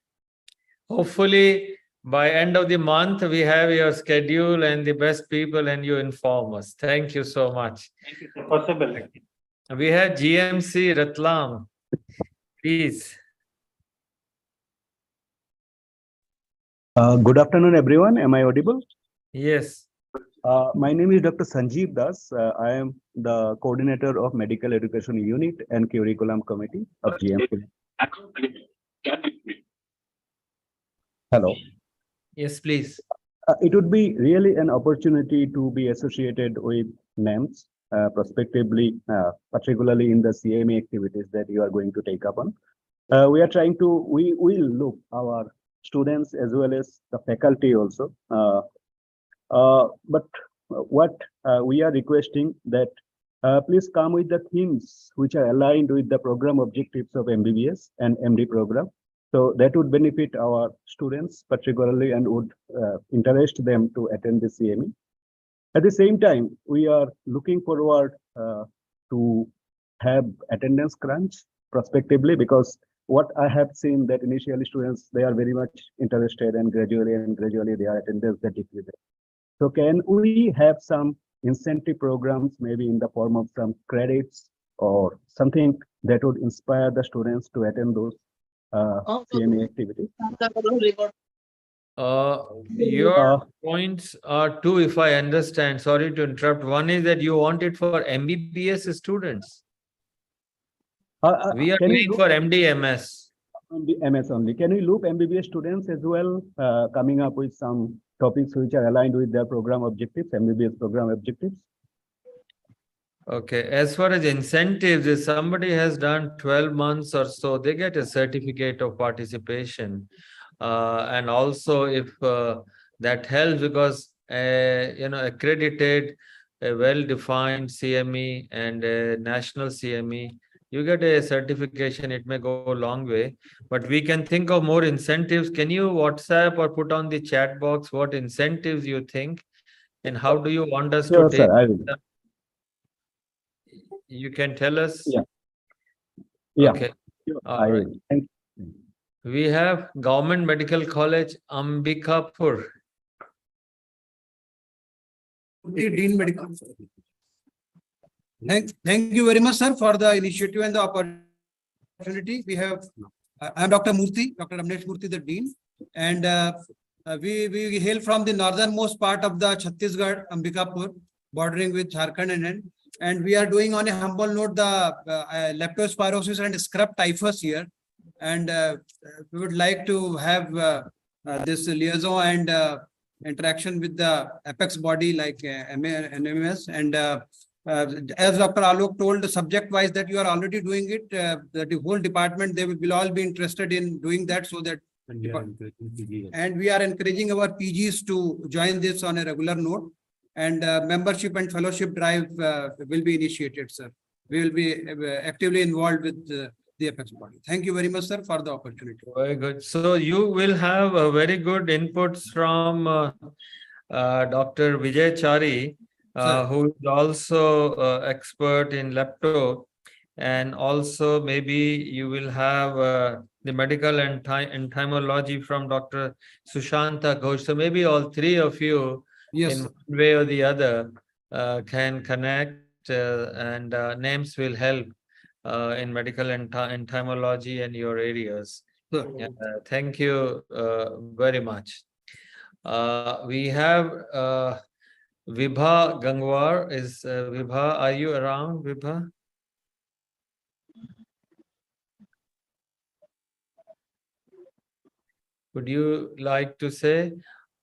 Hopefully, by end of the month, we have your schedule and the best people, and you inform us. Thank you so much. Thank you, sir. Possible. We have GMC Ratlam. Please. Good afternoon, everyone. Am I audible? Yes. My name is Dr. Sanjeev Das. I am the coordinator of Medical Education Unit and Curriculum Committee of GMC. Hello. Yes, please. It would be really an opportunity to be associated with NAMS, prospectively, particularly in the CME activities that you are going to take up on. we are trying to, we will look our students as well as the faculty also. But what we are requesting that please come with the themes which are aligned with the program objectives of MBBS and MD program. So that would benefit our students particularly and would interest them to attend the CME. At the same time, we are looking forward to have attendance crunch prospectively, because what I have seen that initially students, they are very much interested, and gradually their attendance that decreases. So can we have some incentive programs, maybe in the form of some credits or something that would inspire the students to attend those CME activities? Your points are two, if I understand. Sorry to interrupt. One is that you want it for MBBS students. We are doing for MD/MS. MS only. Can we loop MBBS students as well, coming up with some topics which are aligned with their program objectives, MBBS program objectives? Okay. As far as incentives, if somebody has done 12 months or so, they get a certificate of participation. And also, if that helps, because accredited, a well-defined CME and a national CME, you get a certification. It may go a long way, but we can think of more incentives. Can you WhatsApp or put on the chat box what incentives you think, and how do you want us to take Sir, I will. them? You can tell us. Yeah. Yeah. Okay. Sure, All I right. will. Thank you. We have Government Medical College, Ambikapur. Dean Medical. Thank you very much, sir, for the initiative and the opportunity. We have, I am Dr. Murthy, Dr. Ramnesh Murthy, the Dean, and we hail from the northernmost part of the Chhattisgarh, Ambikapur, bordering with Jharkhand, and we are doing on a humble note the leptospirosis and scrub typhus here, and we would like to have this liaison and interaction with the apex body like NAMS, and as Dr. Alok told, subject-wise that you are already doing it, the whole department, they will all be interested in doing that, so that and we are encouraging our PGs to join this on a regular note, and membership and fellowship drive will be initiated, sir. We will be actively involved with the apex body. Thank you very much, sir, for the opportunity. Very good. So you will have a very good inputs from Dr. Vijay Chari, who is also expert in lepto, and also maybe you will have the medical and entomology from Dr. Sushanta Ghosh. So maybe all three of you, yes, in one way or the other, can connect, and NAMS will help in medical and entomology and your areas. Thank you very much. We have Vibha Gangwar. Is Vibha, are you around, Vibha? Would you like to say?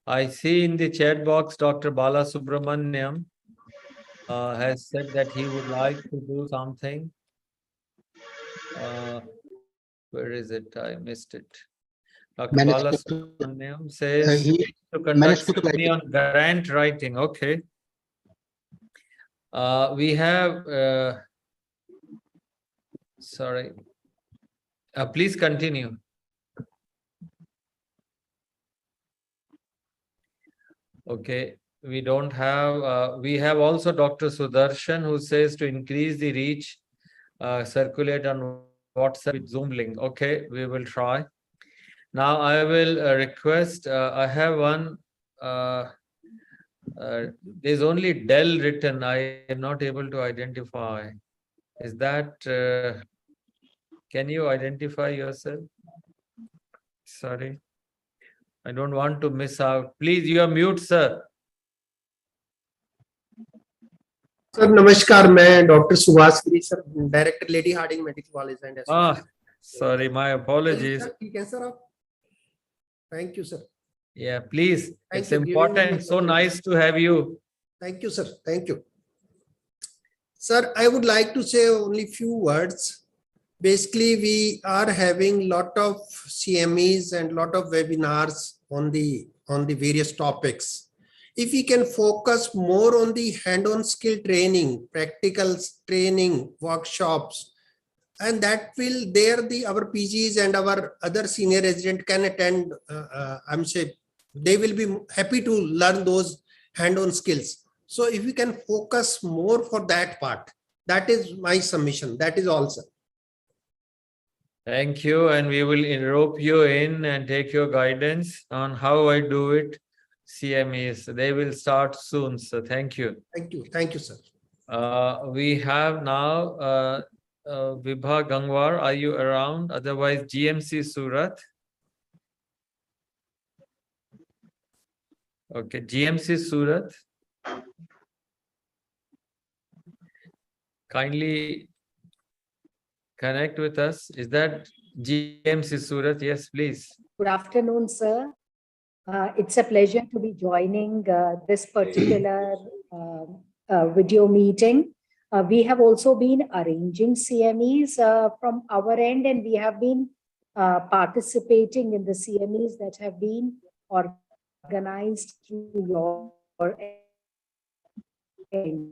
I see in the chat box Dr. Bala Subramaniam has said that he would like to do something. Where is it? I missed it. Dr. Bala Subramaniam says to conduct me on grant writing. Okay. We have, sorry. Please continue. Okay. We don't have, we have also Dr. Sudarshan, who says to increase the reach, circulate on WhatsApp with Zoom link. Okay, we will try. Now I will request, I have one, there's only Dell written. I am not able to identify. Is that, can you identify yourself? Sorry. I don't want to miss out. Please, you are mute, sir. Sir नमस्कार, मैं doctor Subhash Giri sir, director Lady Hardinge Medical College and sorry, my apologies. ठीक है sir, आप thank you sir. Yeah, please. It's you. important. So nice to have you. Thank you, sir. Thank you. Sir, I would like to say only few words. basically we are having lot of CMEs and lot of webinars on the various topics. If we can focus more on the hand-on skill training, practical training, workshops, and that will our PGs and our other senior resident can attend. I'm saying they will be happy to learn those hand-on skills. So if we can focus more for that part, that is my submission. That is all, sir. Thank you, and we will rope you in and take your guidance on how I do it. CMEs, they will start soon. So thank you. Thank you, sir. We have now Vibha Gangwar. Are you around? Otherwise, GMC Surat. Okay, GMC Surat. Kindly connect with us. Is that GMC Surat? Yes, please. Good afternoon, sir. It's a pleasure to be joining this particular video meeting. We have also been arranging CMEs from our end, and we have been participating in the CMEs that have been organized through your end.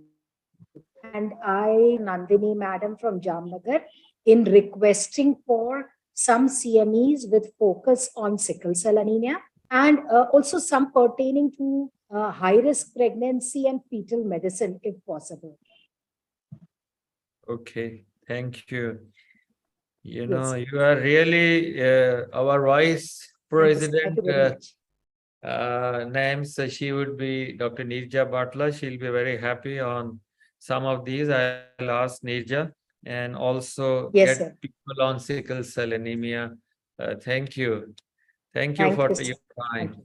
And I, Nandini Madam from Jamnagar, in requesting for some CMEs with focus on sickle cell anemia and also some pertaining to high-risk pregnancy and fetal medicine, if possible. Okay, thank you. You know, you are really our Vice President NAMS. She would be Dr. Nirja Batla. She'll be very happy on some of these. I'll ask Nirja and also get people on sickle cell anemia. Thank you. Thank you for your time.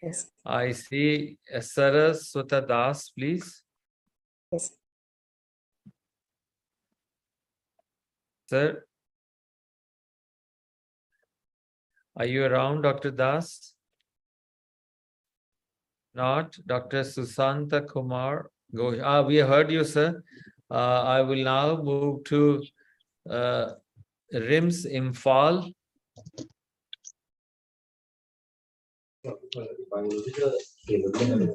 Yes. I see Saraswata Das, please. Yes. Sir, are you around, Dr. Das? Not. Dr. Susanta Kumar. Go. We heard you, sir. I will now move to RIMS Imphal.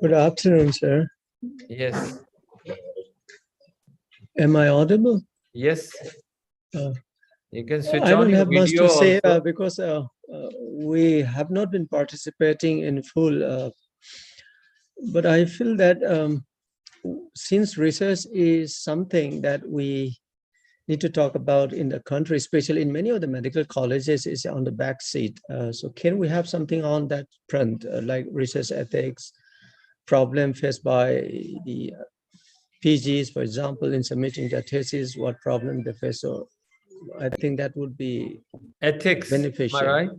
Good afternoon, sir. Yes. Am I audible? Yes. You can switch I on don't your have much video to say also. because we have not been participating in full. But I feel that since research is something that we need to talk about in the country, especially in many of the medical colleges, is on the back seat. So can we have something on that front, like research ethics, problem faced by the PGs, for example, in submitting their thesis, what problem they face? So I think that would be ethics, beneficial. am I right?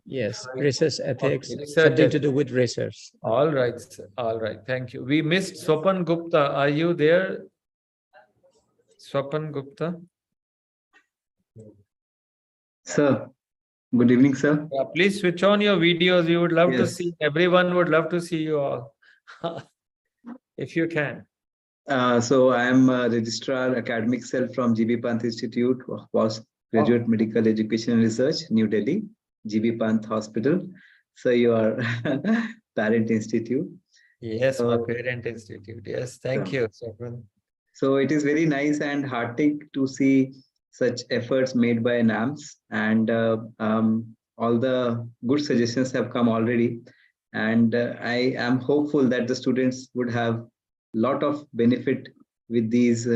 Yes, research ethics, Okay, something to do with research. All right, sir. All right. Thank you. We missed Swapan Gupta. Are you there? Swapan Gupta. Sir, good evening, sir. Yeah, please switch on your videos. We would love to Yes. see, everyone would love to see you all. If you can. So I am a registrar academic cell from GB Pant Institute of Postgraduate Medical Education and Research, New Delhi, GB Pant Hospital. So you are parent institute. Yes, my parent institute. Yes, thank you, Swapan. So it is very nice and heartening to see such efforts made by NAMS, and all the good suggestions have come already. And I am hopeful that the students would have lot of benefit with these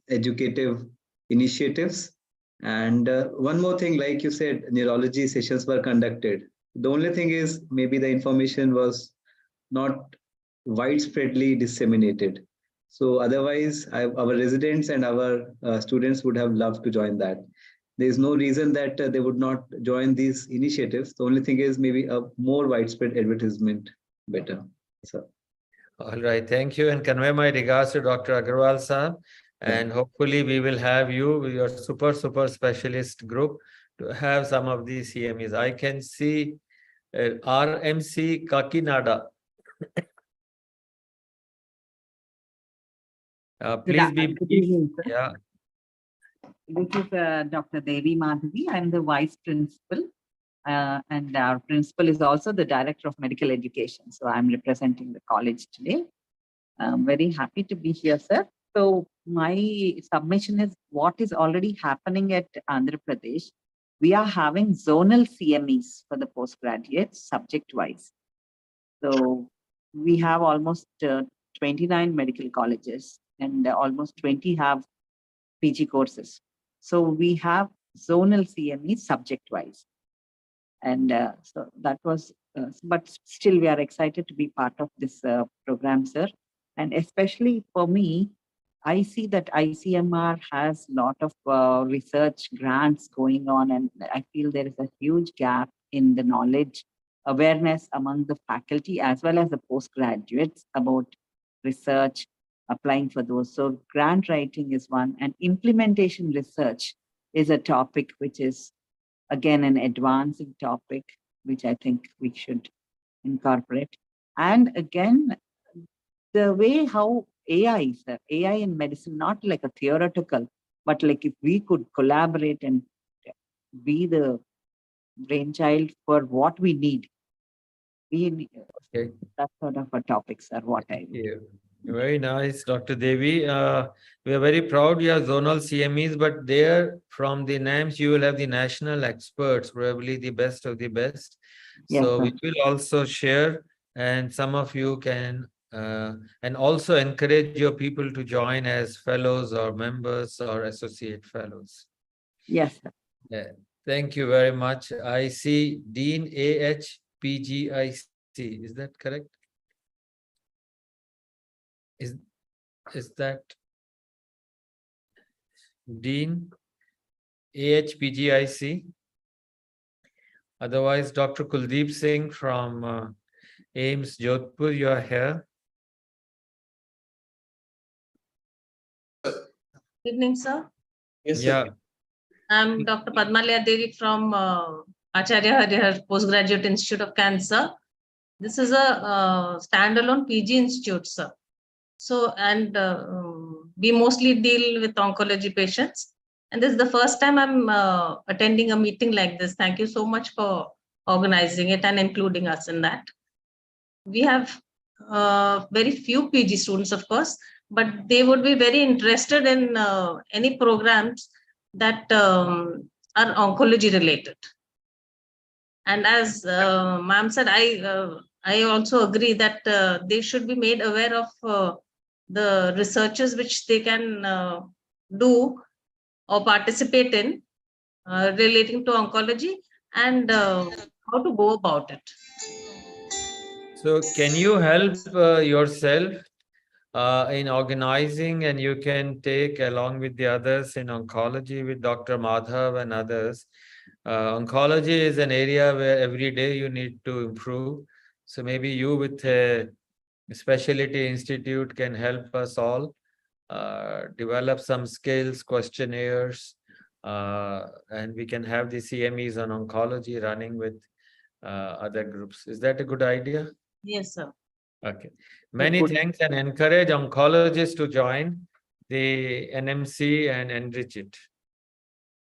educative initiatives. And one more thing, like you said, neurology sessions were conducted. The only thing is maybe the information was not widespreadly disseminated. So otherwise, our residents and our students would have loved to join that. There is no reason that they would not join these initiatives. The only thing is maybe a more widespread advertisement better. So. All right, thank you, and convey my regards to Dr. Agarwal sir. And hopefully we will have you with your super specialist group to have some of these CMEs. I can see RMC Kakinada. Please be brief. Yeah. This is Dr. Devi Madhavi. I'm the vice principal, and our principal is also the director of medical education. So I'm representing the college today. I'm very happy to be here, sir. So my submission is what is already happening at Andhra Pradesh. We are having zonal CMEs for the postgraduates, subject-wise. So we have almost 29 medical colleges, and almost 20 have PG courses. So we have zonal CME subject-wise. And so that was, but still we are excited to be part of this program, sir. And especially for me, I see that ICMR has a lot of research grants going on, and I feel there is a huge gap in the knowledge awareness among the faculty as well as the postgraduates about research, applying for those. So grant writing is one, and implementation research is a topic which is again an advancing topic, which I think we should incorporate. And again, the way how AI, sir, AI in medicine, not like a theoretical, but like if we could collaborate and be the brainchild for what we need. We need, Okay. that sort of a topic, sir, what I would. Yeah. Very nice, Dr. Devi. We are very proud you have zonal CMEs, but there from the NAMS, you will have the national experts, probably the best of the best. Yes, So sir. we will also share, and some of you can, and also encourage your people to join as fellows or members or associate fellows. Yes, sir. Yeah. Thank you very much. I see Dean AHPGIC. Is that correct? Is that Dean AHPGIC? Otherwise, Dr. Kuldeep Singh from AIMS Jodhpur, you are here. Good evening, sir. Yes, yeah. I'm Dr. Padmalaya Devi from Acharya Harihar Postgraduate Institute of Cancer. This is a standalone PG institute, sir. So, and we mostly deal with oncology patients. And this is the first time I'm attending a meeting like this. Thank you so much for organizing it and including us in that. We have very few PG students, of course, but they would be very interested in any programs that are oncology related. And as ma'am said, I also agree that they should be made aware of the researches which they can do or participate in relating to oncology and how to go about it. So can you help yourself in organizing, and you can take along with the others in oncology with Dr. Madhav and others. Oncology is an area where every day you need to improve. So maybe you with a specialty institute can help us all develop some skills, questionnaires, and we can have the CMEs on oncology running with other groups. Is that a good idea? Yes, sir. Okay. Many thanks, and encourage oncologists to join the NMC and enrich it.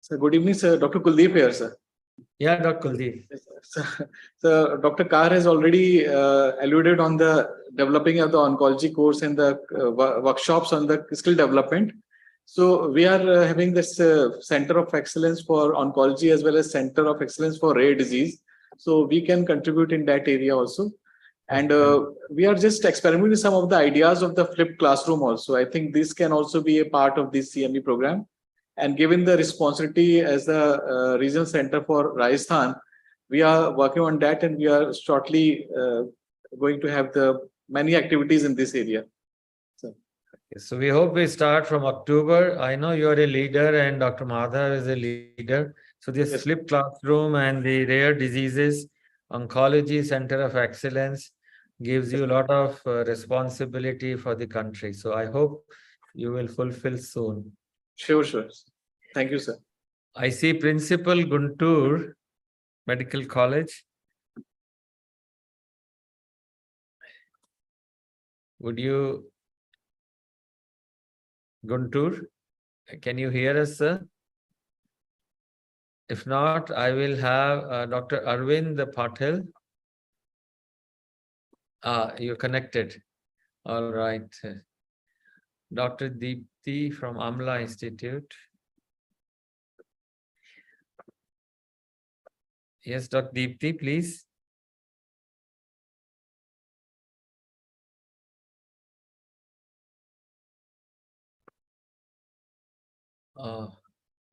So good evening, sir. Dr. Kuldeep here, sir. Yeah, Dr. Kuldeep. So Dr. Kar has already alluded on the developing of the oncology course and the workshops on the skill development. So we are having this Center of Excellence for Oncology as well as Center of Excellence for Rare Disease. So we can contribute in that area also. And we are just experimenting with some of the ideas of the flipped classroom also. I think this can also be a part of this CME program. And given the responsibility as the regional center for Rajasthan, we are working on that, and we are shortly going to have the many activities in this area. So we hope we start from October. I know you are a leader and Dr. Madhav is a leader. So this flipped classroom and the rare diseases oncology center of excellence gives you a lot of responsibility for the country. So I hope you will fulfill soon. Sure. Thank you, sir. I see Principal Guntur, Medical College. Would you, Guntur, can you hear us, sir? If not, I will have Dr. Arvind Patel. You're connected. All right. Dr. Deepthi from Amla Institute. Yes, Dr. Deepthi, please.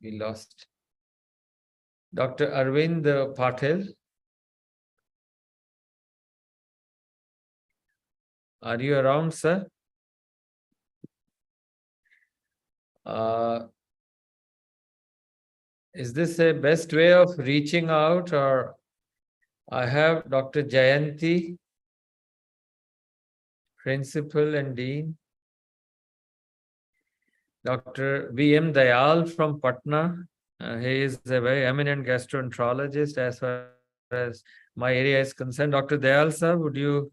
We lost. Dr. Arvind Patel. Are you around, sir? Is this a best way of reaching out, or I have Dr. Jayanti, Principal and Dean. Dr. V.M. Dayal from Patna. He is a very eminent gastroenterologist as far as my area is concerned. Dr. Dayal, sir, would you,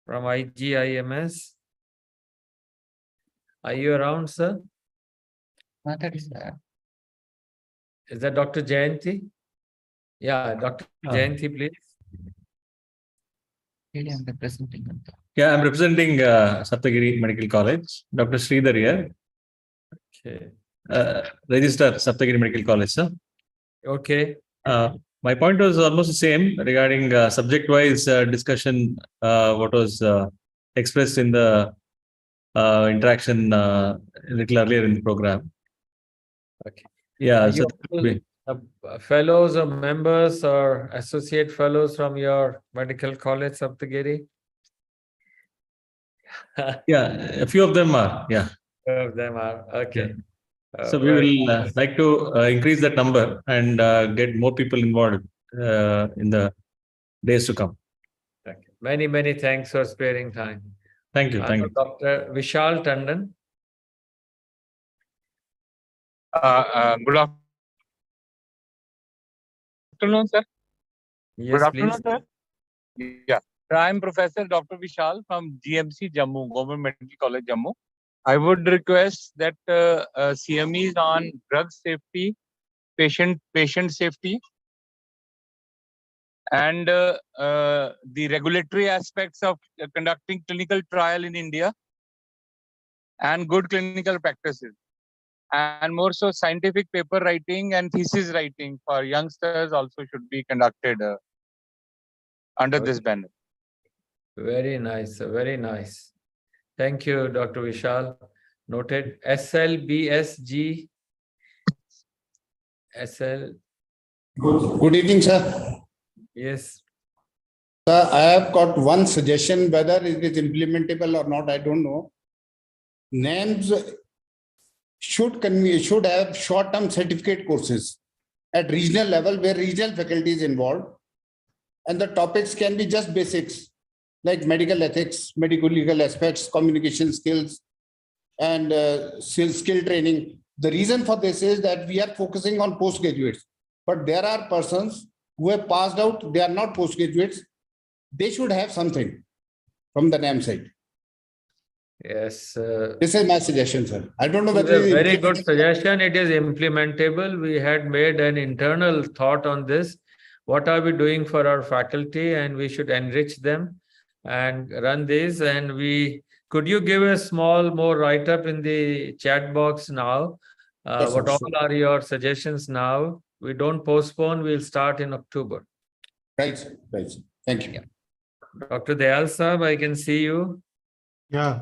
from IGIMS? Are you around, sir? Is that Dr. Jayanti? Yeah, Dr. Jayanti, please. I'm representing. Yeah, I'm representing Saptagiri Medical College. Dr. Sridhar here. Okay. Register Saptagiri Medical College, sir. Okay. My point was almost the same regarding subject-wise discussion, what was expressed in the interaction a little earlier in the program. Okay. Yeah. So fellows or members or associate fellows from your medical college, Saptagiri? Yeah, a few of them are. Yeah. A few of them are. Okay. Yeah. So we will like to increase that number and get more people involved in the days to come. Okay. Many, many thanks for sparing time. Thank you. Thank you. Dr. Vishal Tandon. Good afternoon, sir. Yes, Good afternoon, please. sir. Yeah, I'm Professor Dr. Vishal from GMC Jammu, Government Medical College Jammu. I would request that CMEs on drug safety, patient safety, and the regulatory aspects of conducting clinical trial in India, and good clinical practices, and more so scientific paper writing and thesis writing for youngsters also should be conducted under this banner. Very nice, very nice. Thank you, Dr. Vishal. Noted. SLBSG. SL. Good evening, sir. Yes. Sir, I have got one suggestion, whether it is implementable or not, I don't know. NAMS should have short-term certificate courses at regional level where regional faculty is involved. And the topics can be just basics like medical ethics, medical legal aspects, communication skills, and skill training. The reason for this is that we are focusing on postgraduates, but there are persons who have passed out, they are not postgraduates. They should have something from the NAM side. Yes. This is my suggestion, sir. I don't know It's whether a very good suggestion. It is implementable. We had made an internal thought on this. What are we doing for our faculty? And we should enrich them and run this. And could you give a small more write-up in the chat box now? Yes, what sir, all are your suggestions now? We don't postpone. We'll start in October. Right. Right. Thank you. Yeah. Dr. Dayal Sahab, I can see you. Yeah.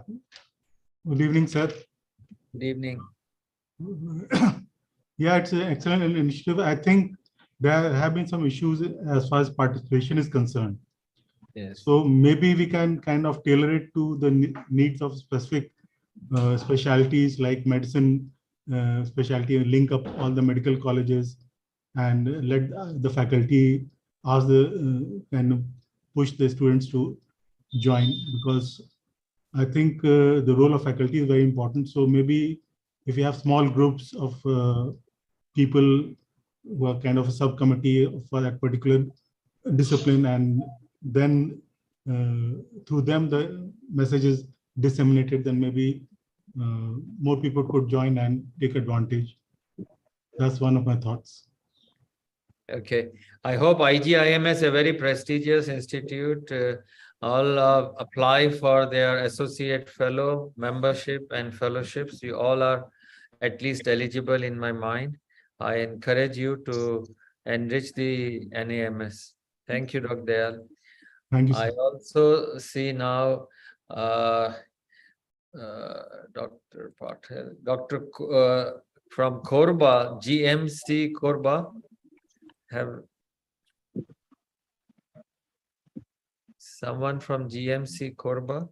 Good evening, sir. Good evening. Yeah, it's an excellent initiative. I think there have been some issues as far as participation is concerned. Yes. So maybe we can kind of tailor it to the needs of specific specialties like medicine specialty, and link up all the medical colleges and let the faculty ask the kind of push the students to join, because I think the role of faculty is very important. So maybe if you have small groups of people who are kind of a subcommittee for that particular discipline, and then through them the message is disseminated, then maybe more people could join and take advantage. That's one of my thoughts. Okay. I hope IGIMS, a very prestigious institute, all apply for their associate fellow membership and fellowships. You all are at least eligible in my mind. I encourage you to enrich the NAMS. Thank you, Dr. Dayal. Thank you, I sir. also see now Dr. Patel, Dr. From Korba, GMC Korba, have someone from GMC Korba,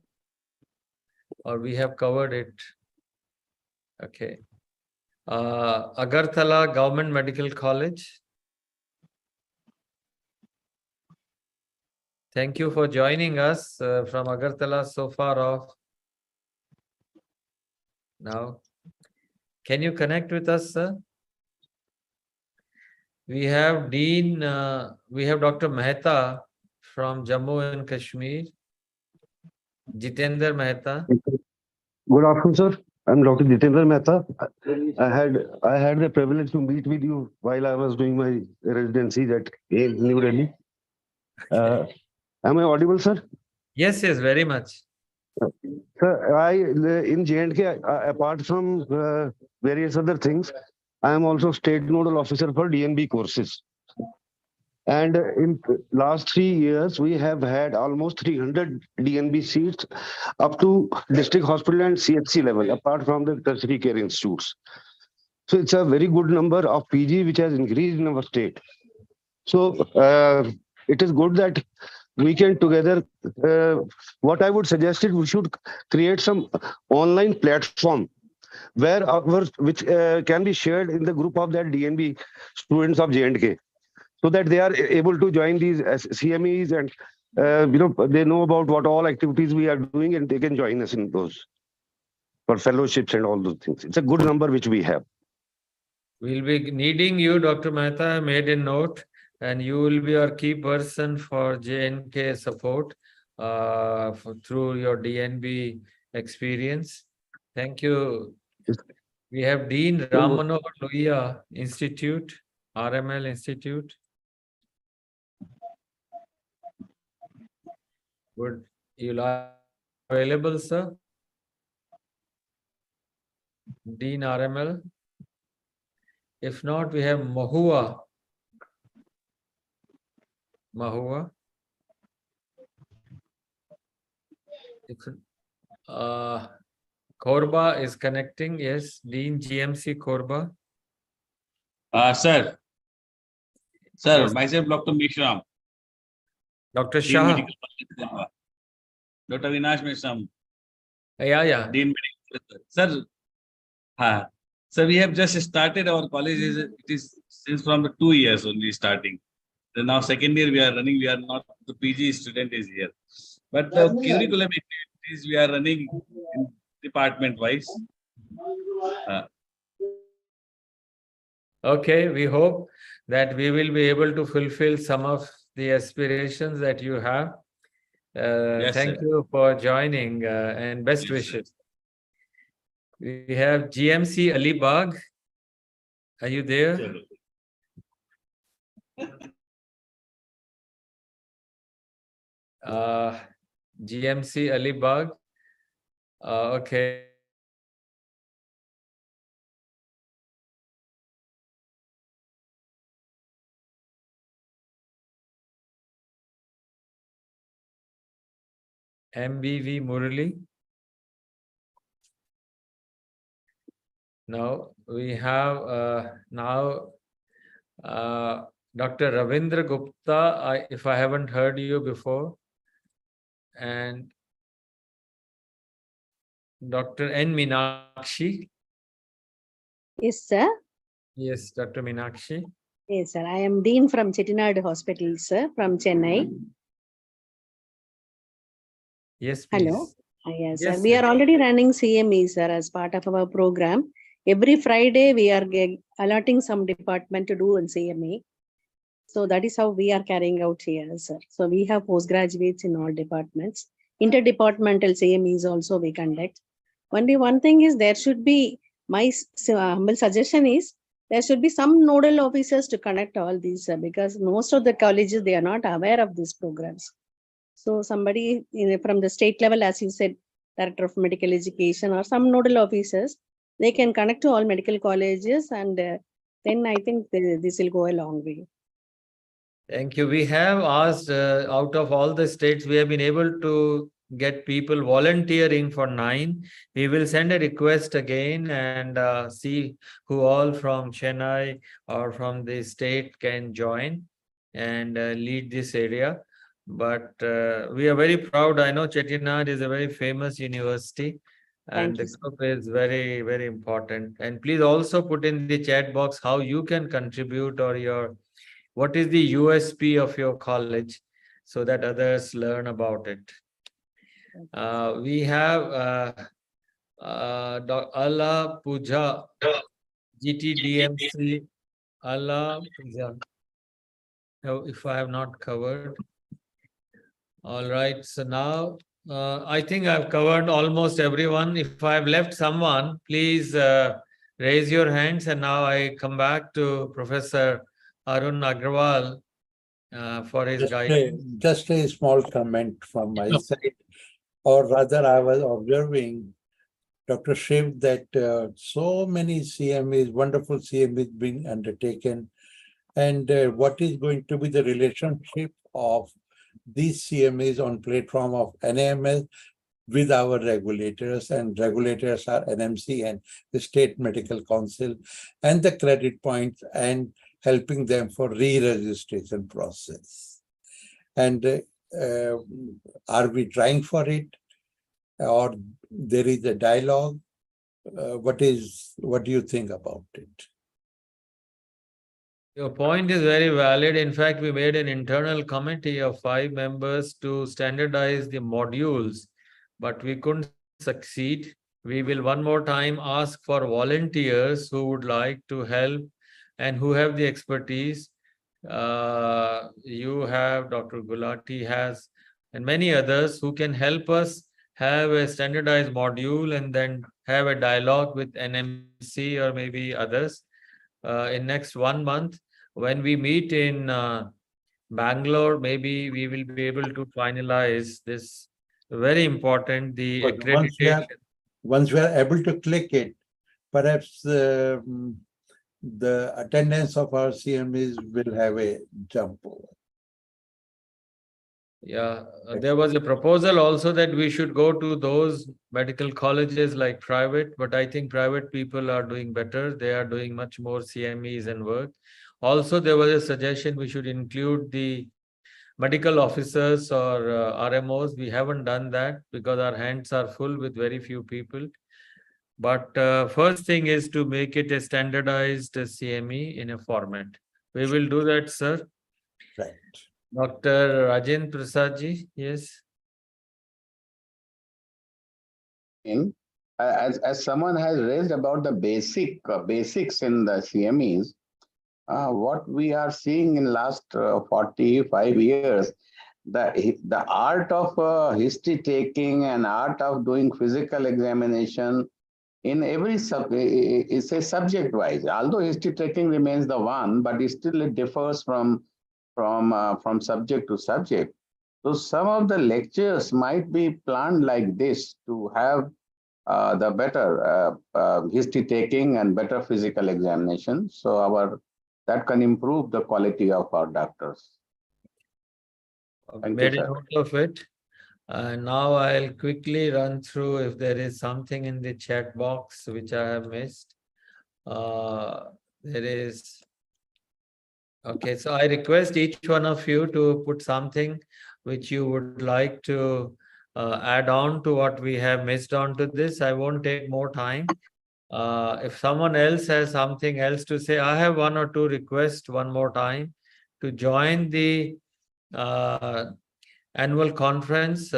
or we have covered it? Okay. Agartala Government Medical College. Thank you for joining us from Agartala so far off. Now, can you connect with us, sir? We have Dean, we have Dr. Mehta from Jammu and Kashmir. Jitendra Mehta. Good afternoon, sir. I'm Dr. Jitendra Mehta. I had the privilege to meet with you while I was doing my residency at New Delhi. Am I audible, sir? Yes, yes, very much. Sir, in J&K, apart from various other things, I am also state nodal officer for DNB courses. And in last 3 years, we have had almost 300 DNB seats up to district hospital and CHC level, apart from the tertiary care institutes. So it's a very good number of PG which has increased in our state. So it is good that we can together, what I would suggest is we should create some online platform where which can be shared in the group of that DNB students of J&K, so that they are able to join these CMEs and they know about what all activities we are doing and they can join us in those for fellowships and all those things. It's a good number which we have. We'll be needing you, Dr. Mehta. I made a note, and you will be our key person for J&K support through your DNB experience. Thank you. We have Dean Ramanohar Lohiya Institute, RML Institute. Would you like available, sir? Dean RML. If not, we have Mahua. Mahua. Korba is connecting. Yes, Dean GMC Korba. Sir, Yes. myself, Dr. Mishram. Dr. Dean Shah. Medical College, Dr. Vinash Mishram. Yeah. Dean Medical. Sir, sir, we have just started our college. It is since from the 2 years only starting. Then now second year we are running. We are not, the PG student is here. But the curriculum activities we are running in department wise. Okay, we hope that we will be able to fulfill some of the aspirations that you have. Thank you for joining and best wishes. We have GMC Alibag. Are you there? GMC Alibag. Okay. MBV Murali. Now we have Dr. Ravindra Gupta, if I haven't heard you before, and Dr. N. Meenakshi. Yes, sir. Yes, Dr. Meenakshi. Yes, sir. I am Dean from Chettinad Hospital, sir, from Chennai. Yes, please. Hello. Yes, Yes, sir. We sir. are already running CME, sir, as part of our program. Every Friday, we are allotting some department to do in CME. So that is how we are carrying out here, sir. So we have postgraduates in all departments. Interdepartmental CMEs also we conduct. Only one thing is there should be, my humble suggestion is there should be some nodal officers to connect all these because most of the colleges, they are not aware of these programs. So somebody from the state level, as you said, Director of Medical Education or some nodal officers, they can connect to all medical colleges, and then I think this will go a long way. Thank you. We have asked out of all the states, we have been able to get people volunteering for 9. We will send a request again and see who all from Chennai or from the state can join and lead this area. But we are very proud. I know Chettinad is a very famous university and the group is very, very important. And please also put in the chat box how you can contribute or what is the USP of your college so that others learn about it. We have Allah Puja, GTDMC, Allah Puja. If I have not covered. All right, so now I think I've covered almost everyone. If I've left someone, please raise your hands. And now I come back to Professor Arun Agrawal for his guidance. Just a small comment from my side, or rather I was observing, Dr. Shiv, that so many CMEs, wonderful CMEs being undertaken, and what is going to be the relationship of these CMEs on platform of NAMS with our regulators, and regulators are NMC and the State Medical Council, and the credit points, and helping them for re-registration process. And are we trying for it, or there is a dialogue? What do you think about it? Your point is very valid. In fact, we made an internal committee of 5 members to standardize the modules, but we couldn't succeed. We will one more time ask for volunteers who would like to help and who have the expertise. You have, Dr. Gulati has, and many others who can help us have a standardized module and then have a dialogue with NMC or maybe others in next 1 month. When we meet in Bangalore, maybe we will be able to finalize this. Very important, the accreditation. Once we are able to click it, perhaps the attendance of our CMEs will have a jump over. Yeah, there was a proposal also that we should go to those medical colleges like private, but I think private people are doing better. They are doing much more CMEs and work. Also, there was a suggestion we should include the medical officers or RMOs. We haven't done that because our hands are full with very few people. But first thing is to make it a standardized CME in a format. We will do that, sir. Right. Dr. Rajendra Prasad ji, yes. As someone has raised about the basics in the CMEs, what we are seeing in last 45 years, the art of history taking and art of doing physical examination in every it's a subject wise. Although history taking remains the one, but it differs from subject to subject. So some of the lectures might be planned like this to have the better history taking and better physical examination. So that can improve the quality of our doctors. Made a note of it. Now I'll quickly run through if there is something in the chat box which I have missed. There is. Okay, so I request each one of you to put something which you would like to add on to what we have missed on to this. I won't take more time. If someone else has something else to say, I have 1 or 2 requests one more time to join the annual conference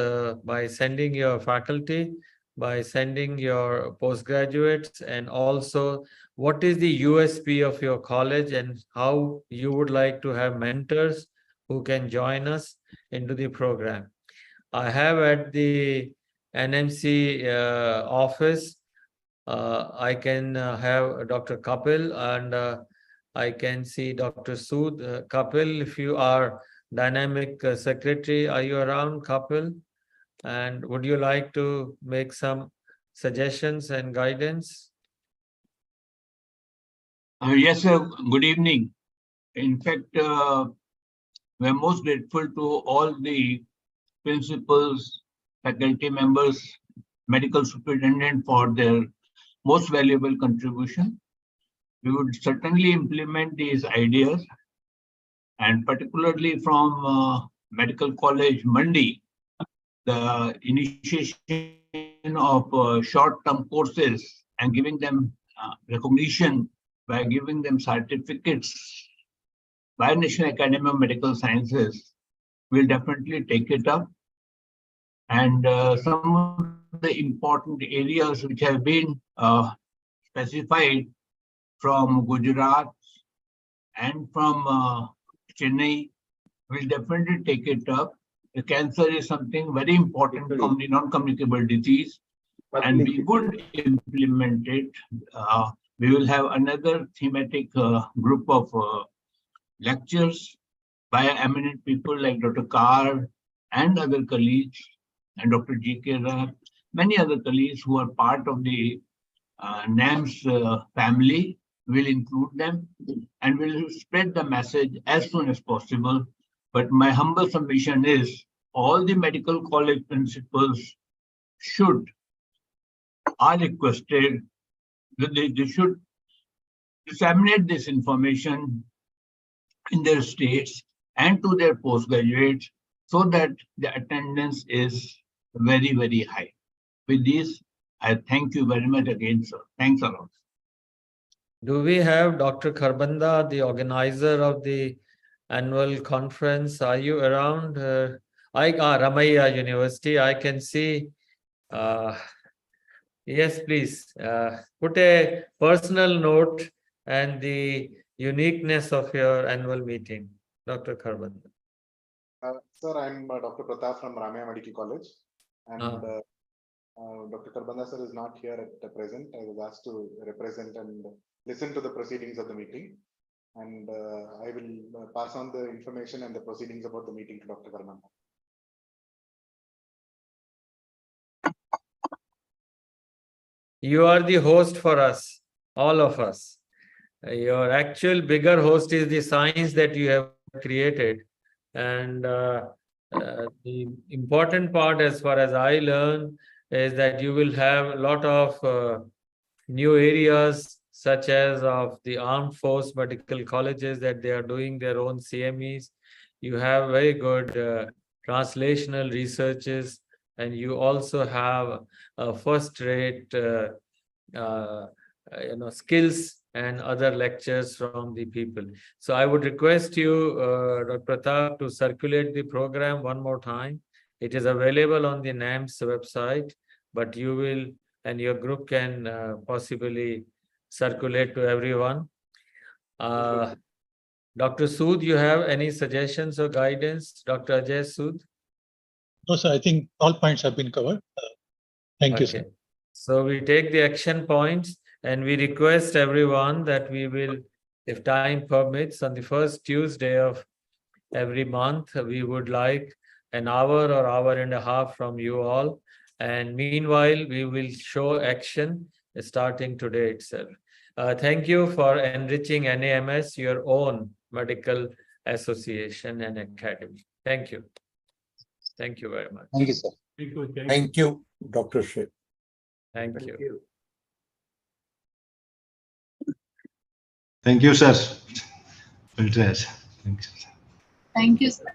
by sending your faculty, by sending your postgraduates, and also what is the USP of your college and how you would like to have mentors who can join us into the program. I have at the NMC office I can have Dr. Kapil, and I can see Dr. Sood. Kapil, if you are dynamic secretary, are you around, Kapil? And would you like to make some suggestions and guidance? Yes, sir. Good evening. In fact, we're most grateful to all the principals, faculty members, medical superintendent for their most valuable contribution. We would certainly implement these ideas, and particularly from Medical College Mandi, the initiation of short-term courses and giving them recognition by giving them certificates by National Academy of Medical Sciences will definitely take it up. And some of the important areas which have been specified from Gujarat and from Chennai will definitely take it up. The cancer is something very important from the non-communicable disease, and we would implement it. We will have another thematic group of lectures by eminent people like Dr. Kar and other colleagues, and Dr. G.K. Rao, many other colleagues who are part of the NAMS family. Will include them and will spread the message as soon as possible. But my humble submission is all the medical college principals are requested that they should disseminate this information in their states and to their postgraduates so that the attendance is very, very high. With this, I thank you very much again, sir. Thanks a lot. Do we have Dr. Kharbanda, the organizer of the annual conference? Are you around? Ramaiah University, I can see. Yes, please. Put a personal note and the uniqueness of your annual meeting, Dr. Kharbanda. Sir, I'm Dr. Pratap from Ramaiah Medical College, and Dr. Kharbanda sir is not here at the present. I was asked to represent and listen to the proceedings of the meeting, and I will pass on the information and the proceedings about the meeting to Dr. Kharbanda. You are the host for us, all of us. Your actual bigger host is the science that you have created. And the important part, as far as I learn, is that you will have a lot of new areas, such as of the armed force medical colleges, that they are doing their own CMEs. You have very good translational researches, and you also have first-rate skills and other lectures from the people. So I would request you, Dr. Pratap, to circulate the program one more time. It is available on the NAMS website, but you will and your group can possibly circulate to everyone. Dr. Sood, you have any suggestions or guidance? Dr. Ajay Sood? No, sir, I think all points have been covered. Thank you, sir. So we take the action points and we request everyone that we will, if time permits, on the first Tuesday of every month, we would like an hour or hour and a half from you all. And meanwhile, we will show action starting today itself. Thank you for enriching NAMS, your own medical association and academy. Thank you. Thank you very much. Thank you, sir. Thank you, Dr. Shiv. Thank you. Thank you, sir. Thank you, sir. Thank you, sir.